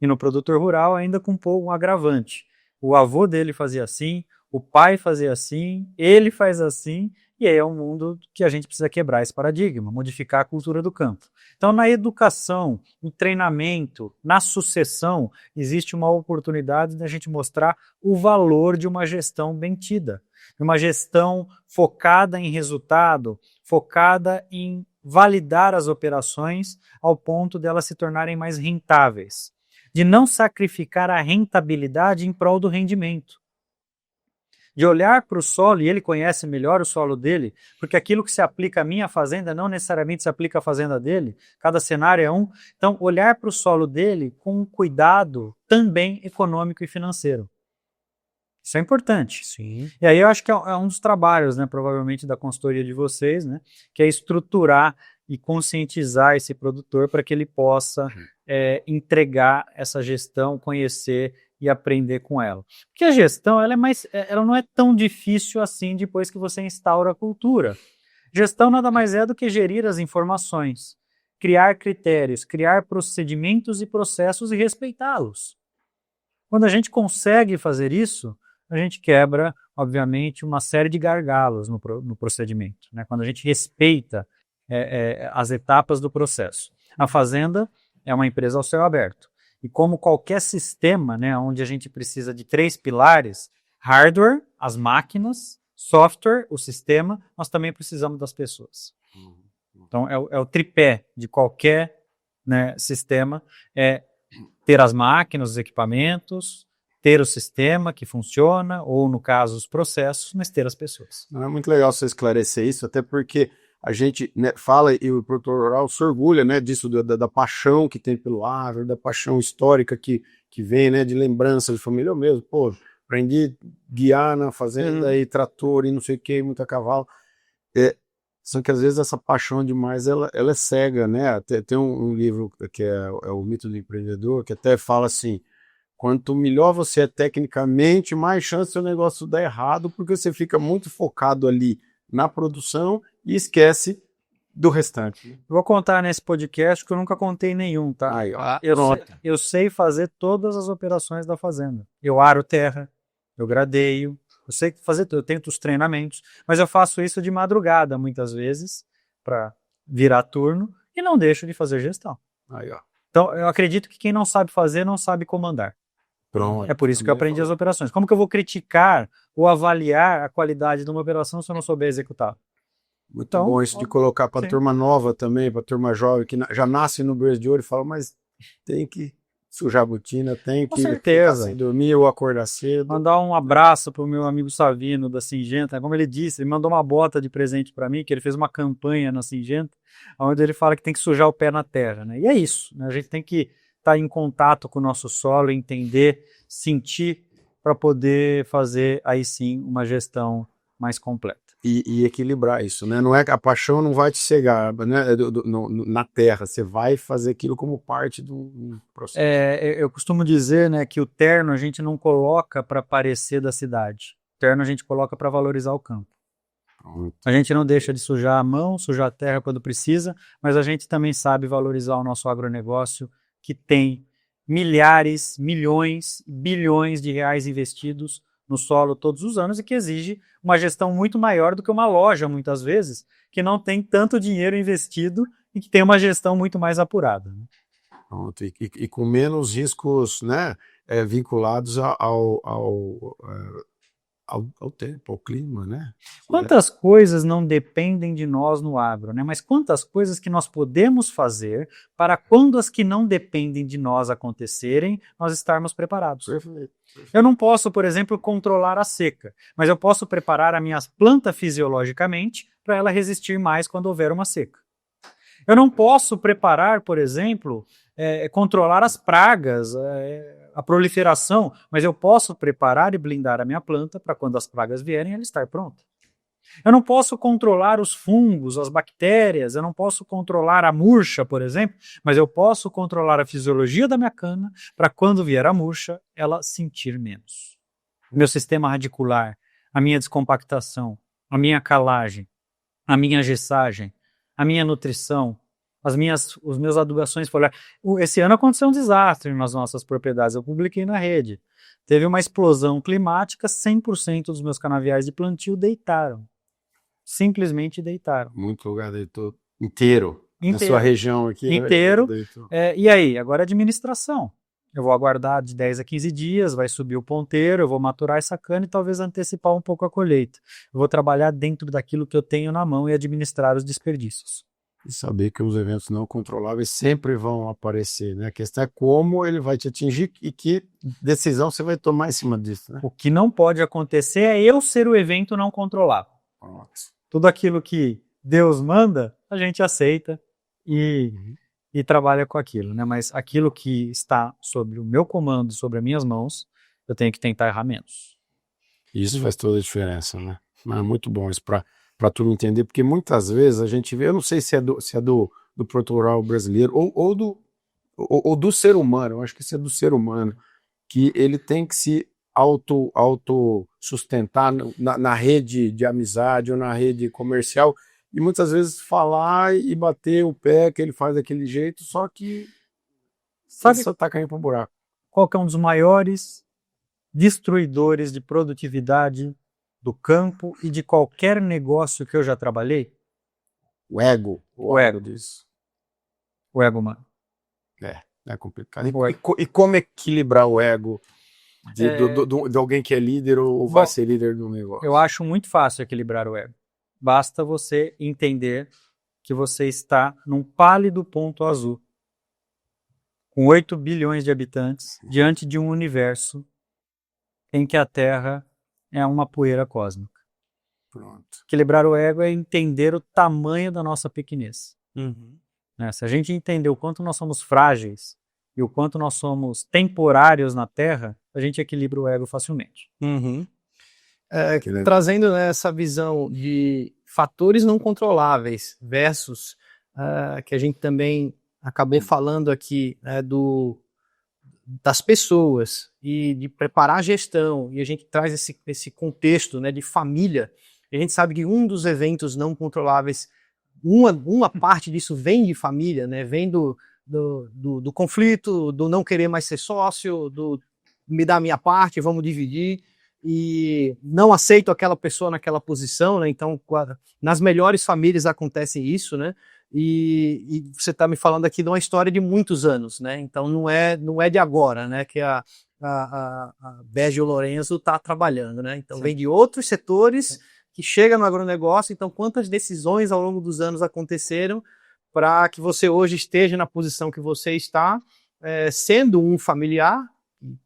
E no produtor rural ainda com um agravante. O avô dele fazia assim, o pai fazia assim, ele faz assim, e aí é um mundo que a gente precisa quebrar esse paradigma, modificar a cultura do campo. Então, na educação, no treinamento, na sucessão, existe uma oportunidade da gente mostrar o valor de uma gestão bem tida, de uma gestão focada em resultado, focada em validar as operações ao ponto de elas se tornarem mais rentáveis, de não sacrificar a rentabilidade em prol do rendimento. De olhar para o solo, e ele conhece melhor o solo dele, porque aquilo que se aplica à minha fazenda não necessariamente se aplica à fazenda dele, cada cenário é um. Então, olhar para o solo dele com um cuidado também econômico e financeiro. Isso é importante. Sim. E aí eu acho que é um dos trabalhos, né, provavelmente da consultoria de vocês, né, que é estruturar e conscientizar esse produtor para que ele possa entregar essa gestão, conhecer e aprender com ela. Porque a gestão ela não é tão difícil assim depois que você instaura a cultura. Gestão nada mais é do que gerir as informações, criar critérios, criar procedimentos e processos e respeitá-los. Quando a gente consegue fazer isso, a gente quebra, obviamente, uma série de gargalos no procedimento, né? Quando a gente respeita as etapas do processo. A fazenda é uma empresa ao céu aberto. E como qualquer sistema, né, onde a gente precisa de 3 pilares, hardware, as máquinas, software, o sistema, nós também precisamos das pessoas. Então, é o tripé de qualquer, né, sistema, é ter as máquinas, os equipamentos, ter o sistema que funciona, ou no caso os processos, mas ter as pessoas. Não é muito legal você esclarecer isso, até porque a gente, né, fala e o produtor rural se orgulha, né, disso, da paixão que tem pelo agro, da paixão histórica que vem, né, de lembrança de família. Eu mesmo, pô, aprendi guiar na fazenda e trator e não sei o que, muita cavalo. Só que às vezes essa paixão demais, ela é cega, né? Tem um livro que é O Mito do Empreendedor, que até fala assim: quanto melhor você é tecnicamente, mais chance do negócio dar errado, porque você fica muito focado ali na produção e esquece do restante. Eu vou contar nesse podcast que eu nunca contei nenhum, tá? Aí, ó. Eu sei fazer todas as operações da fazenda. Eu aro terra, eu gradeio, eu sei fazer tudo, eu tenho os treinamentos, mas eu faço isso de madrugada muitas vezes para virar turno e não deixo de fazer gestão. Aí, ó. Então, eu acredito que quem não sabe fazer não sabe comandar. Pronto. É por isso que eu aprendi as operações. Como que eu vou criticar ou avaliar a qualidade de uma operação se eu não souber executar? Muito Então, bom isso de colocar para a turma nova também, para a turma jovem, que já nasce no berço de ouro e fala, mas tem que sujar a botina, tem Com que certeza. ficar sem dormir ou acordar cedo. Mandar um abraço pro meu amigo Savino da Singenta. Como ele disse, ele mandou uma bota de presente para mim, que ele fez uma campanha na Singenta, onde ele fala que tem que sujar o pé na terra, né? E é isso, né? A gente tem que estar em contato com o nosso solo, entender, sentir, para poder fazer aí sim uma gestão mais completa. E equilibrar isso, né? Não é que a paixão não vai te cegar, né? Na terra, você vai fazer aquilo como parte do processo. Eu costumo dizer, né, que o terno a gente não coloca para parecer da cidade. O terno a gente coloca para valorizar o campo. Pronto. A gente não deixa de sujar a mão, sujar a terra quando precisa, mas a gente também sabe valorizar o nosso agronegócio que tem milhares, milhões, bilhões de reais investidos no solo todos os anos e que exige uma gestão muito maior do que uma loja, muitas vezes, que não tem tanto dinheiro investido e que tem uma gestão muito mais apurada. Pronto, e com menos riscos, né, vinculados ao tempo, ao clima, né? Quantas coisas não dependem de nós no agro, né? Mas quantas coisas que nós podemos fazer para quando as que não dependem de nós acontecerem, nós estarmos preparados. Perfeito. Eu não posso, por exemplo, controlar a seca, mas eu posso preparar a minha planta fisiologicamente para ela resistir mais quando houver uma seca. Eu não posso preparar, por exemplo, controlar as pragas, a proliferação, mas eu posso preparar e blindar a minha planta para quando as pragas vierem ela estar pronta. Eu não posso controlar os fungos, as bactérias, eu não posso controlar a murcha, por exemplo, mas eu posso controlar a fisiologia da minha cana para quando vier a murcha, ela sentir menos. O meu sistema radicular, a minha descompactação, a minha calagem, a minha gessagem, a minha nutrição, as meus adubações foliares. Esse ano aconteceu um desastre nas nossas propriedades, eu publiquei na rede. Teve uma explosão climática, 100% dos meus canaviais de plantio deitaram. Simplesmente deitaram. Muito lugar deitou inteiro. Na sua região aqui. Inteiro. E aí? Agora a administração. Eu vou aguardar de 10 a 15 dias, vai subir o ponteiro, eu vou maturar essa cana e talvez antecipar um pouco a colheita. Eu vou trabalhar dentro daquilo que eu tenho na mão e administrar os desperdícios. E saber que os eventos não controláveis sempre vão aparecer, né? A questão é como ele vai te atingir e que decisão você vai tomar em cima disso, né? O que não pode acontecer é eu ser o evento não controlável. Tudo aquilo que Deus manda, a gente aceita e trabalha com aquilo, né? Mas aquilo que está sob o meu comando, sobre as minhas mãos, eu tenho que tentar errar menos. Isso faz toda a diferença, né? Mas é muito bom isso para tu entender, porque muitas vezes a gente vê, eu não sei se é do produtor rural brasileiro ou do ser humano, eu acho que isso é do ser humano, que ele tem que se auto sustentar na rede de amizade ou na rede comercial e muitas vezes falar e bater o pé que ele faz daquele jeito, só que sabe, só tá caindo para um buraco. Qual que é um dos maiores destruidores de produtividade do campo e de qualquer negócio que eu já trabalhei? O ego. O ego disso. O ego humano. É complicado. E como equilibrar o ego de alguém que é líder ou vai ser líder do negócio? Eu acho muito fácil equilibrar o ego. Basta você entender que você está num pálido ponto azul, com 8 bilhões de habitantes, diante de um universo em que a Terra é uma poeira cósmica. Pronto. Equilibrar o ego é entender o tamanho da nossa pequenez. Né? Se a gente entender o quanto nós somos frágeis e o quanto nós somos temporários na Terra, a gente equilibra o ego facilmente. Trazendo, né, essa visão de fatores não controláveis versus que a gente também acabou falando aqui, das pessoas e de preparar a gestão, e a gente traz esse contexto, né, de família. A gente sabe que um dos eventos não controláveis, uma parte disso vem de família, né, vem do conflito, do não querer mais ser sócio, do me dar a minha parte, vamos dividir, e não aceito aquela pessoa naquela posição, né? Então nas melhores famílias acontece isso, né? E você está me falando aqui de uma história de muitos anos, né? Então não é de agora, né? Que a Bege e o Lorenzo está trabalhando, né? Então vem de outros setores que chega no agronegócio. Então quantas decisões ao longo dos anos aconteceram para que você hoje esteja na posição que você está, sendo um familiar,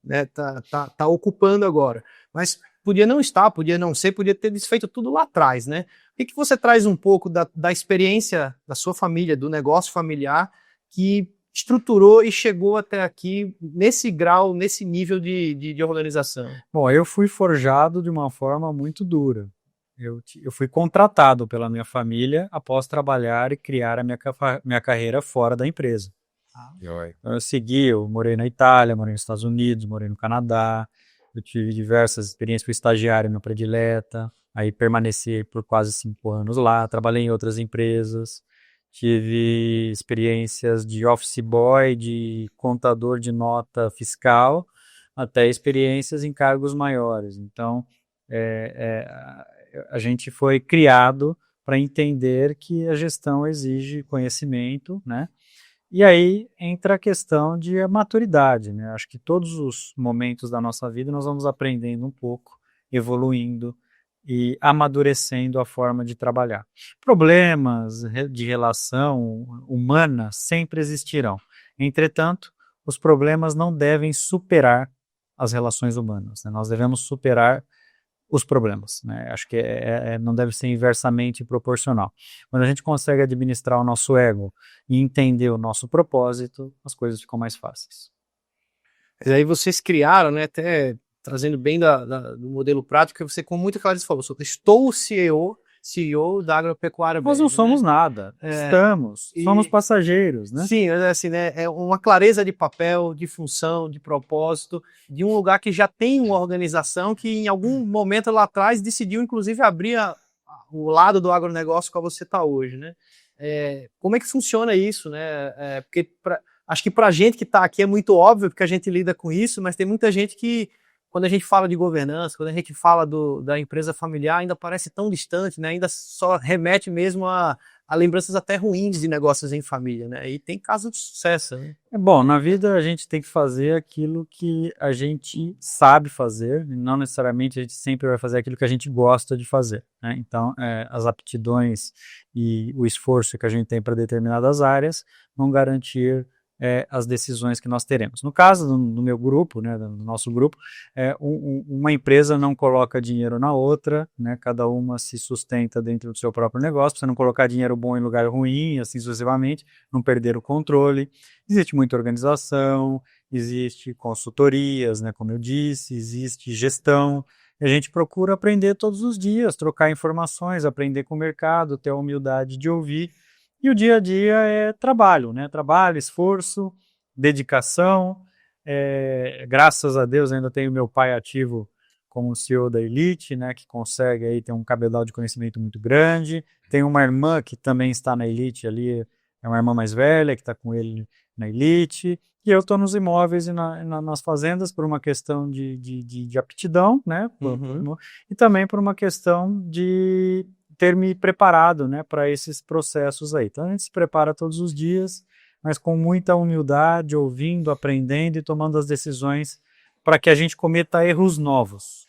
né? Tá ocupando agora. Mas podia não estar, podia não ser, podia ter desfeito tudo lá atrás, né? O que você traz um pouco da experiência da sua família, do negócio familiar, que estruturou e chegou até aqui nesse grau, nesse nível de organização? Bom, eu fui forjado de uma forma muito dura. Eu fui contratado pela minha família após trabalhar e criar a minha carreira fora da empresa. Então, eu morei na Itália, morei nos Estados Unidos, morei no Canadá. Eu tive diversas experiências, fui estagiário na predileta, aí permaneci por quase 5 anos lá, trabalhei em outras empresas, tive experiências de office boy, de contador de nota fiscal, até experiências em cargos maiores. Então, a gente foi criado para entender que a gestão exige conhecimento, né? E aí entra a questão de maturidade, né? Acho que todos os momentos da nossa vida nós vamos aprendendo um pouco, evoluindo e amadurecendo a forma de trabalhar. Problemas de relação humana sempre existirão. Entretanto, os problemas não devem superar as relações humanas, né? Nós devemos superar os problemas, né? Acho que não deve ser inversamente proporcional. Quando a gente consegue administrar o nosso ego e entender o nosso propósito, as coisas ficam mais fáceis. E aí vocês criaram, né, até trazendo bem do modelo prático, que você com muita clareza falou, estou o CEO da agropecuária. Nós não somos nada, somos passageiros, né? Sim, assim, né, é uma clareza de papel, de função, de propósito, de um lugar que já tem uma organização que em algum momento lá atrás decidiu inclusive abrir o lado do agronegócio que você está hoje, né? Como é que funciona isso, né? Porque acho que para a gente que está aqui é muito óbvio, porque a gente lida com isso, mas tem muita gente que, quando a gente fala de governança, quando a gente fala da empresa familiar, ainda parece tão distante, né? Ainda só remete mesmo a lembranças até ruins de negócios em família, né? E tem casos de sucesso, né? Bom, na vida a gente tem que fazer aquilo que a gente sabe fazer, e não necessariamente a gente sempre vai fazer aquilo que a gente gosta de fazer, né? Então, as aptidões e o esforço que a gente tem para determinadas áreas vão garantir as decisões que nós teremos. No caso do meu grupo, né, do nosso grupo, uma empresa não coloca dinheiro na outra, né, cada uma se sustenta dentro do seu próprio negócio, para você não colocar dinheiro bom em lugar ruim, assim sucessivamente, não perder o controle. Existe muita organização, existe consultorias, né, como eu disse, existe gestão. A gente procura aprender todos os dias, trocar informações, aprender com o mercado, ter a humildade de ouvir. E o dia a dia é trabalho, né? Trabalho, esforço, dedicação. Graças a Deus ainda tenho meu pai ativo como CEO da Elite, né? Que consegue aí ter um cabedal de conhecimento muito grande. Tenho uma irmã que também está na Elite ali, é uma irmã mais velha que está com ele na Elite. E eu estou nos imóveis e nas fazendas por uma questão de aptidão, né? Uhum. E também por uma questão de ter me preparado, né, para esses processos aí. Então a gente se prepara todos os dias, mas com muita humildade, ouvindo, aprendendo e tomando as decisões para que a gente cometa erros novos,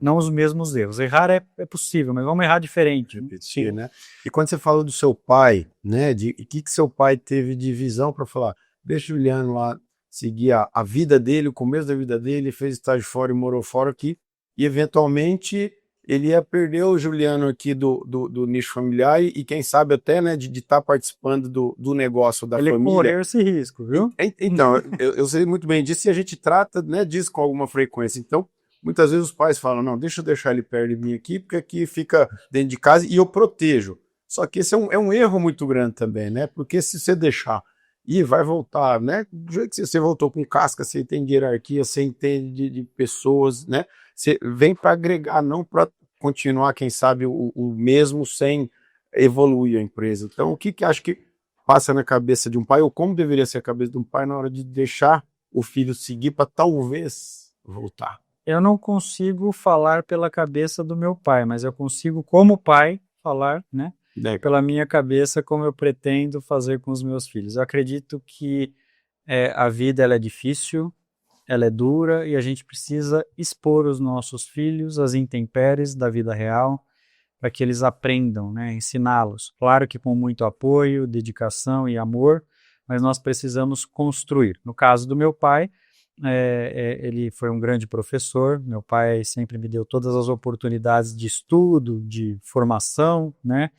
não os mesmos erros. Errar é possível, mas vamos errar diferente. Repetir, né? E quando você falou do seu pai, né, o que seu pai teve de visão para falar, deixa o Juliano lá seguir a vida dele, o começo da vida dele, fez estágio fora e morou fora aqui, e eventualmente ele ia perder o Juliano aqui do nicho familiar e quem sabe até, né, de estar participando do negócio da família. Ele correu esse risco, viu? Então, eu sei muito bem disso e a gente trata, né, disso com alguma frequência. Então, muitas vezes os pais falam, não, deixa eu deixar ele perto de mim aqui, porque aqui fica dentro de casa e eu protejo. Só que esse é um erro muito grande também, né? Porque se você deixar e vai voltar, né? Do jeito que você voltou com casca, você entende de hierarquia, você entende de pessoas, né? Você vem para agregar, não para continuar, quem sabe, o mesmo sem evoluir a empresa. Então, o que acho que passa na cabeça de um pai, ou como deveria ser a cabeça de um pai na hora de deixar o filho seguir para talvez voltar? Eu não consigo falar pela cabeça do meu pai, mas eu consigo, como pai, falar, né? Pela minha cabeça, como eu pretendo fazer com os meus filhos. Eu acredito que a vida ela é difícil, ela é dura e a gente precisa expor os nossos filhos às intempéries da vida real para que eles aprendam, né, ensiná-los. Claro que com muito apoio, dedicação e amor, mas nós precisamos construir. No caso do meu pai, ele foi um grande professor, meu pai sempre me deu todas as oportunidades de estudo, de formação, né,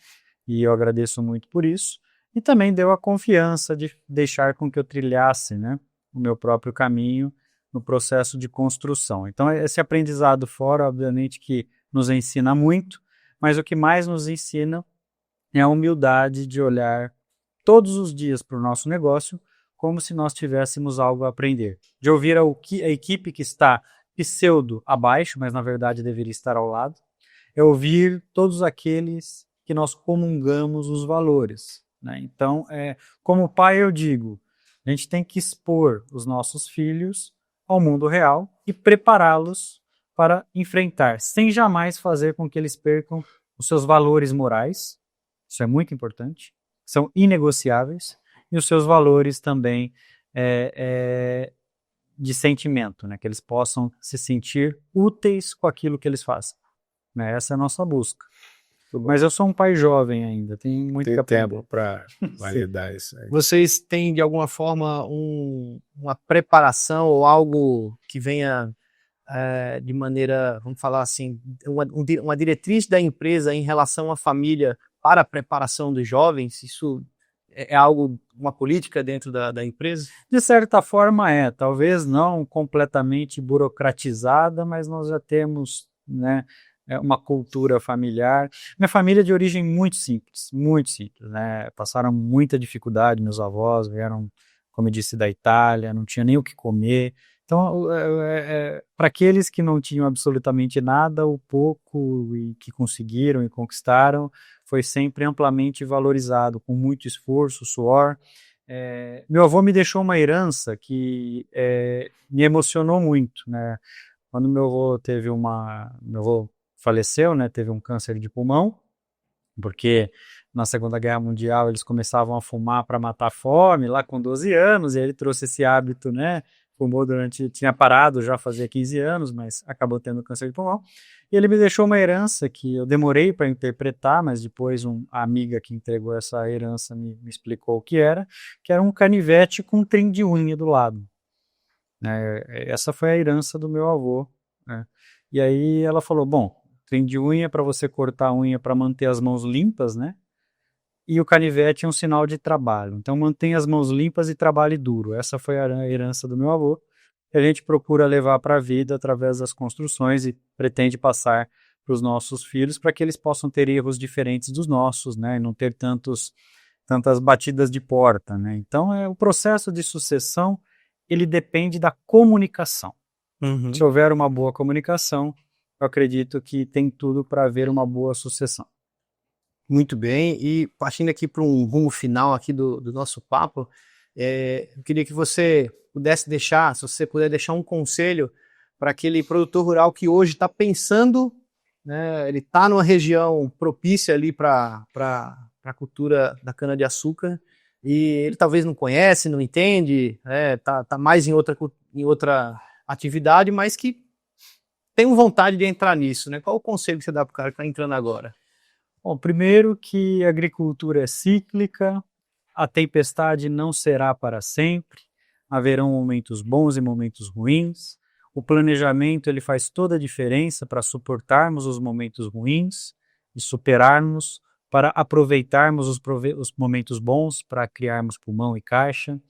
e eu agradeço muito por isso. E também deu a confiança de deixar com que eu trilhasse, né, o meu próprio caminho no processo de construção. Então, esse aprendizado fora, obviamente, que nos ensina muito, mas o que mais nos ensina é a humildade de olhar todos os dias para o nosso negócio como se nós tivéssemos algo a aprender. De ouvir a equipe que está pseudo abaixo, mas na verdade deveria estar ao lado, é ouvir todos aqueles que nós comungamos os valores, né? Então, como pai eu digo, a gente tem que expor os nossos filhos ao mundo real e prepará-los para enfrentar, sem jamais fazer com que eles percam os seus valores morais, isso é muito importante, são inegociáveis, e os seus valores também de sentimento, né? Que eles possam se sentir úteis com aquilo que eles fazem. Né? Essa é a nossa busca. Mas eu sou um pai jovem ainda, tem muito que aprender. Tempo para validar isso aí. Vocês têm, de alguma forma, uma preparação ou algo que venha de maneira, vamos falar assim, uma diretriz da empresa em relação à família para a preparação dos jovens? Isso é algo, uma política dentro da empresa? De certa forma talvez não completamente burocratizada, mas nós já temos, né, uma cultura familiar. Minha família é de origem muito simples, né? Passaram muita dificuldade, meus avós vieram, como eu disse, da Itália, não tinha nem o que comer. Então, para aqueles que não tinham absolutamente nada, o pouco e que conseguiram e conquistaram foi sempre amplamente valorizado, com muito esforço, suor. Meu avô me deixou uma herança que me emocionou muito, né? Quando meu avô faleceu, né? Teve um câncer de pulmão, porque na Segunda Guerra Mundial eles começavam a fumar para matar a fome, lá com 12 anos, e ele trouxe esse hábito, né? Fumou tinha parado já fazia 15 anos, mas acabou tendo câncer de pulmão. E ele me deixou uma herança que eu demorei para interpretar, mas depois a amiga que entregou essa herança me explicou o que era um canivete com um trem de unha do lado. Essa foi a herança do meu avô. Né? E aí ela falou, bom, trem de unha para você cortar a unha para manter as mãos limpas, né? E o canivete é um sinal de trabalho. Então mantenha as mãos limpas e trabalhe duro. Essa foi a herança do meu avô. Que a gente procura levar para a vida através das construções e pretende passar para os nossos filhos para que eles possam ter erros diferentes dos nossos, né? E não ter tantas batidas de porta, né? Então o processo de sucessão ele depende da comunicação. Uhum. Se houver uma boa comunicação, eu acredito que tem tudo para haver uma boa sucessão. Muito bem, e partindo aqui para um rumo final aqui do nosso papo, eu queria que você pudesse deixar, se você puder deixar um conselho para aquele produtor rural que hoje está pensando, né, ele está numa região propícia ali para a cultura da cana-de-açúcar, e ele talvez não conhece, não entende, tá mais em outra atividade, mas que tem vontade de entrar nisso, né? Qual o conselho que você dá para o cara que está entrando agora? Bom, primeiro que a agricultura é cíclica, a tempestade não será para sempre, haverão momentos bons e momentos ruins, o planejamento ele faz toda a diferença para suportarmos os momentos ruins e superarmos, para aproveitarmos os momentos bons, para criarmos pulmão e caixa.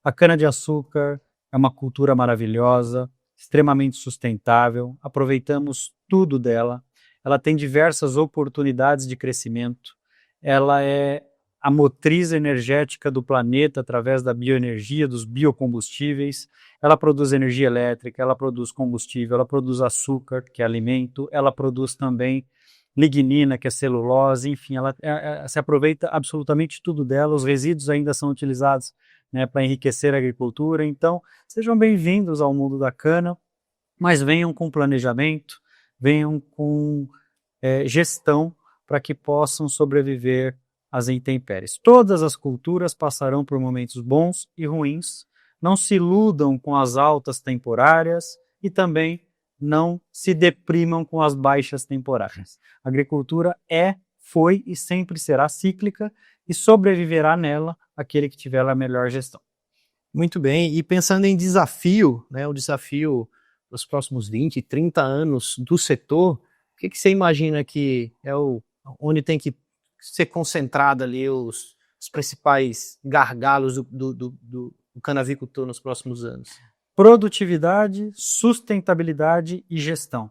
A cana-de-açúcar é uma cultura maravilhosa, extremamente sustentável, aproveitamos tudo dela. Ela tem diversas oportunidades de crescimento, ela é a motriz energética do planeta através da bioenergia, dos biocombustíveis, ela produz energia elétrica, ela produz combustível, ela produz açúcar, que é alimento, ela produz também lignina, que é celulose, enfim, ela se aproveita absolutamente tudo dela, os resíduos ainda são utilizados, né, para enriquecer a agricultura. Então, sejam bem-vindos ao mundo da cana, mas venham com planejamento, venham com gestão para que possam sobreviver às intempéries. Todas as culturas passarão por momentos bons e ruins, não se iludam com as altas temporárias e também não se deprimam com as baixas temporárias. A agricultura foi e sempre será cíclica e sobreviverá nela aquele que tiver a melhor gestão. Muito bem, e pensando em desafio, né, o desafio dos próximos 20, 30 anos do setor, o que você imagina que é onde tem que ser concentrado ali os principais gargalos do canavicultor nos próximos anos? Produtividade, sustentabilidade e gestão.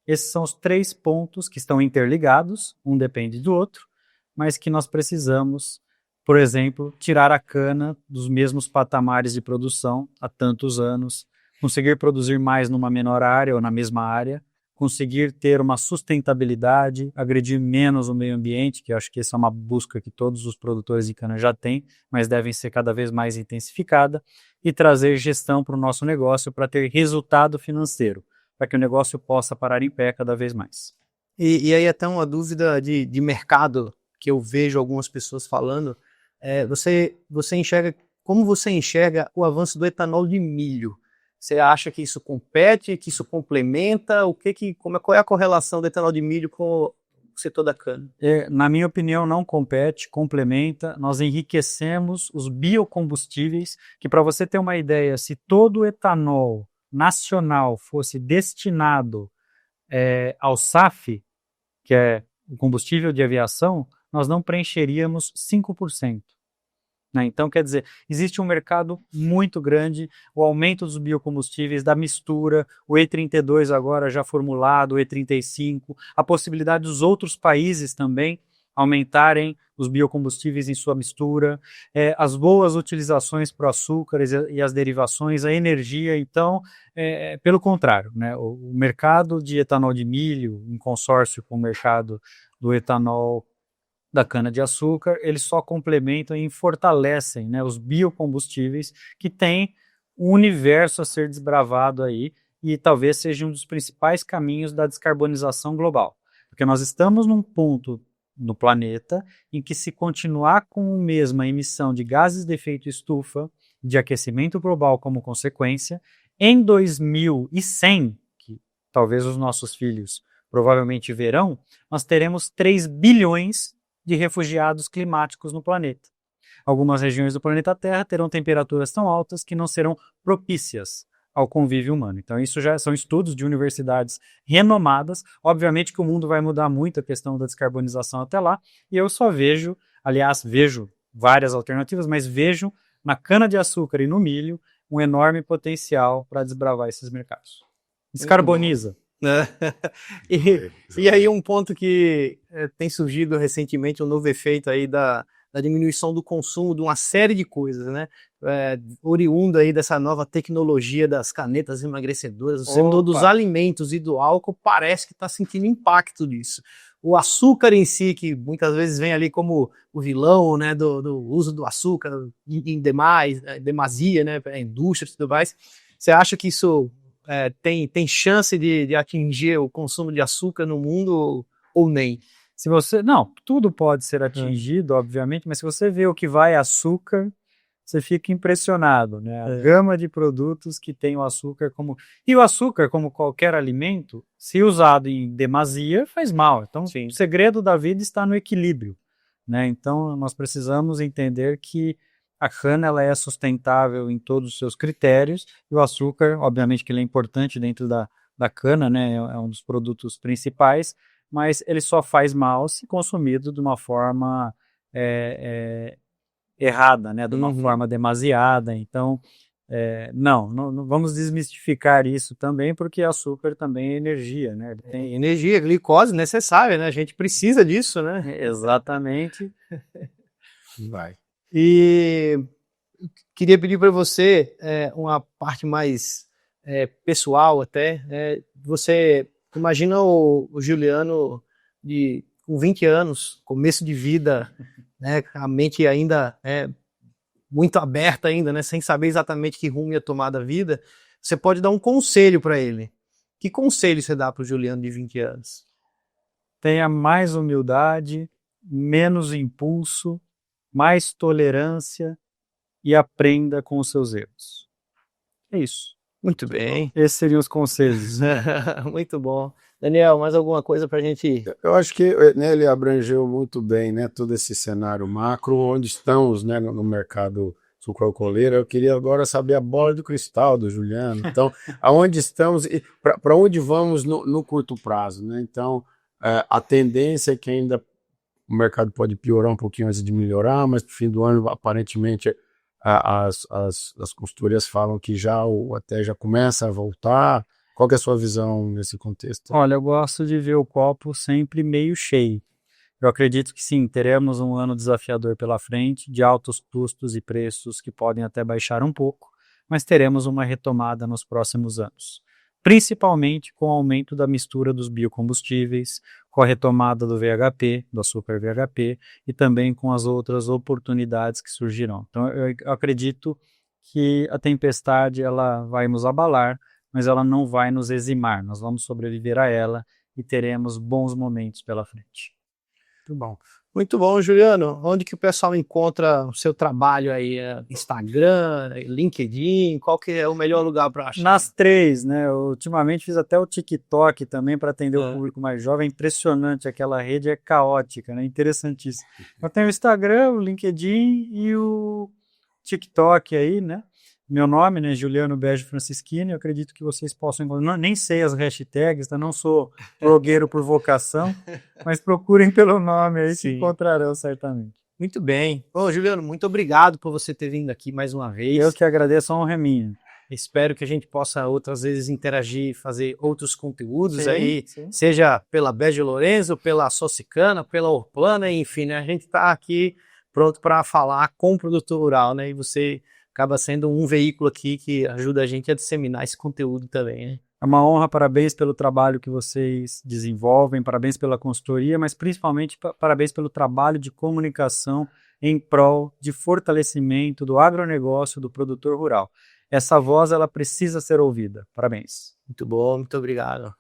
Esses são os 3 pontos que estão interligados, um depende do outro, mas que nós precisamos, por exemplo, tirar a cana dos mesmos patamares de produção há tantos anos, conseguir produzir mais numa menor área ou na mesma área, conseguir ter uma sustentabilidade, agredir menos o meio ambiente, que eu acho que essa é uma busca que todos os produtores de cana já têm, mas devem ser cada vez mais intensificada, e trazer gestão para o nosso negócio para ter resultado financeiro, para que o negócio possa parar em pé cada vez mais. E aí até uma dúvida de mercado que eu vejo algumas pessoas falando, você enxerga, como você enxerga o avanço do etanol de milho? Você acha que isso compete, que isso complementa? Qual é a correlação do etanol de milho com o setor da cana? Na minha opinião, não compete, complementa. Nós enriquecemos os biocombustíveis, que para você ter uma ideia, se todo o etanol nacional fosse destinado ao SAF, que é o combustível de aviação, nós não preencheríamos 5%. Né? Então, quer dizer, existe um mercado muito grande, o aumento dos biocombustíveis, da mistura, o E32 agora já formulado, o E35, a possibilidade dos outros países também aumentarem os biocombustíveis em sua mistura, as boas utilizações para o açúcar e as derivações, a energia. Então, pelo contrário, né, o mercado de etanol de milho, em consórcio com o mercado do etanol da cana-de-açúcar, eles só complementam e fortalecem, né, os biocombustíveis, que tem um universo a ser desbravado aí, e talvez seja um dos principais caminhos da descarbonização global. Porque nós estamos num ponto no planeta em que, se continuar com a mesma emissão de gases de efeito estufa, de aquecimento global como consequência, em 2100, que talvez os nossos filhos provavelmente verão, nós teremos 3 bilhões de refugiados climáticos no planeta. Algumas regiões do planeta Terra terão temperaturas tão altas que não serão propícias ao convívio humano. Então, isso já são estudos de universidades renomadas. Obviamente que o mundo vai mudar muito a questão da descarbonização até lá, e eu só vejo, aliás, vejo várias alternativas, mas vejo na cana-de-açúcar e no milho um enorme potencial para desbravar esses mercados. Descarboniza. E aí um ponto que tem surgido recentemente, um novo efeito aí da diminuição do consumo de uma série de coisas, né? Oriundo aí dessa nova tecnologia das canetas emagrecedoras, o setor dos alimentos e do álcool parece que está sentindo impacto disso. O açúcar em si, que muitas vezes vem ali como o vilão, né, do uso do açúcar em demasia, né, para a indústria e tudo mais. Você acha que isso tem chance de atingir o consumo de açúcar no mundo ou nem? Não, tudo pode ser atingido, obviamente, mas se você vê o que vai açúcar, você fica impressionado, né? A gama de produtos que tem o açúcar como... E o açúcar, como qualquer alimento, se usado em demasia, faz mal. Então, sim, o segredo da vida está no equilíbrio, né? Então, nós precisamos entender que a cana, ela é sustentável em todos os seus critérios, e o açúcar, obviamente que ele é importante dentro da cana, né? É um dos produtos principais, mas ele só faz mal se consumido de uma forma errada, né? De uma forma demasiada. Então, não vamos desmistificar isso também, porque açúcar também é energia, né? Ele tem energia, glicose necessária, né? A gente precisa disso, né? Exatamente. Vai. E queria pedir para você uma parte mais pessoal até. Você imagina o Juliano com 20 anos, começo de vida, né, a mente ainda muito aberta ainda, né, sem saber exatamente que rumo ia tomar da vida. Você pode dar um conselho para ele. Que conselho você dá para o Juliano de 20 anos? Tenha mais humildade, menos impulso, mais tolerância e aprenda com os seus erros. É isso. Muito bem. Esses seriam os conselhos. Muito bom. Daniel, mais alguma coisa para a gente... Eu acho que, né, ele abrangeu muito bem, né, todo esse cenário macro, onde estamos, né, no mercado sucroalcooleiro. Eu queria agora saber a bola do cristal do Juliano. Então, aonde estamos e para onde vamos no curto prazo, né? Então, a tendência é que ainda o mercado pode piorar um pouquinho antes de melhorar, mas no fim do ano, aparentemente, as consultorias falam que até já começa a voltar. Qual que é a sua visão nesse contexto? Olha, eu gosto de ver o copo sempre meio cheio. Eu acredito que sim, teremos um ano desafiador pela frente, de altos custos e preços que podem até baixar um pouco, mas teremos uma retomada nos próximos anos. principalmente com o aumento da mistura dos biocombustíveis, com a retomada do VHP, do açúcar VHP, e também com as outras oportunidades que surgirão. Então, eu acredito que a tempestade ela vai nos abalar, mas ela não vai nos eximar. Nós vamos sobreviver a ela e teremos bons momentos pela frente. Muito bom. Muito bom, Juliano. Onde que o pessoal encontra o seu trabalho aí? Instagram, LinkedIn? Qual que é o melhor lugar para achar? Nas 3, né? Eu, ultimamente fiz até o TikTok também para atender o público mais jovem. É impressionante, aquela rede é caótica, né? Interessantíssimo. Eu tenho o Instagram, o LinkedIn e o TikTok aí, né? Meu nome, né? Juliano Bege Francischini. Eu acredito que vocês possam encontrar. Nem sei as hashtags, tá? Não sou blogueiro por vocação, mas procurem pelo nome aí que encontrarão certamente. Muito bem. Bom, Juliano, muito obrigado por você ter vindo aqui mais uma vez. Eu que agradeço, a honra é minha. Espero que a gente possa outras vezes interagir, fazer outros conteúdos Sim, aí, sim. seja pela Bege Lourenço, pela Socicana, pela Orplana, enfim, né? A gente está aqui pronto para falar com o produtor rural, né? E você acaba sendo um veículo aqui que ajuda a gente a disseminar esse conteúdo também, né? É uma honra, parabéns pelo trabalho que vocês desenvolvem, parabéns pela consultoria, mas principalmente parabéns pelo trabalho de comunicação em prol de fortalecimento do agronegócio, do produtor rural. Essa voz, ela precisa ser ouvida. Parabéns. Muito bom, muito obrigado.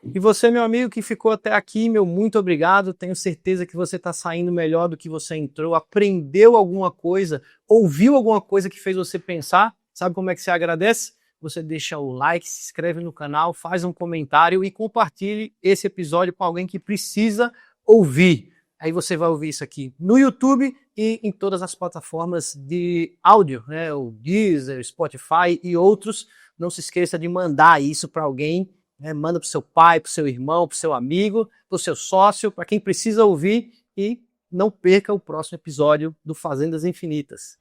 E você, meu amigo, que ficou até aqui, meu muito obrigado. Tenho certeza que você está saindo melhor do que você entrou, aprendeu alguma coisa, ouviu alguma coisa que fez você pensar. Sabe como é que você agradece? Você deixa o like, se inscreve no canal, faz um comentário e compartilhe esse episódio com alguém que precisa ouvir. Aí você vai ouvir isso aqui no YouTube e em todas as plataformas de áudio, né? O Deezer, Spotify e outros. Não se esqueça de mandar isso para alguém. Manda para o seu pai, para o seu irmão, para o seu amigo, para o seu sócio, para quem precisa ouvir, e não perca o próximo episódio do Fazendas Infinitas.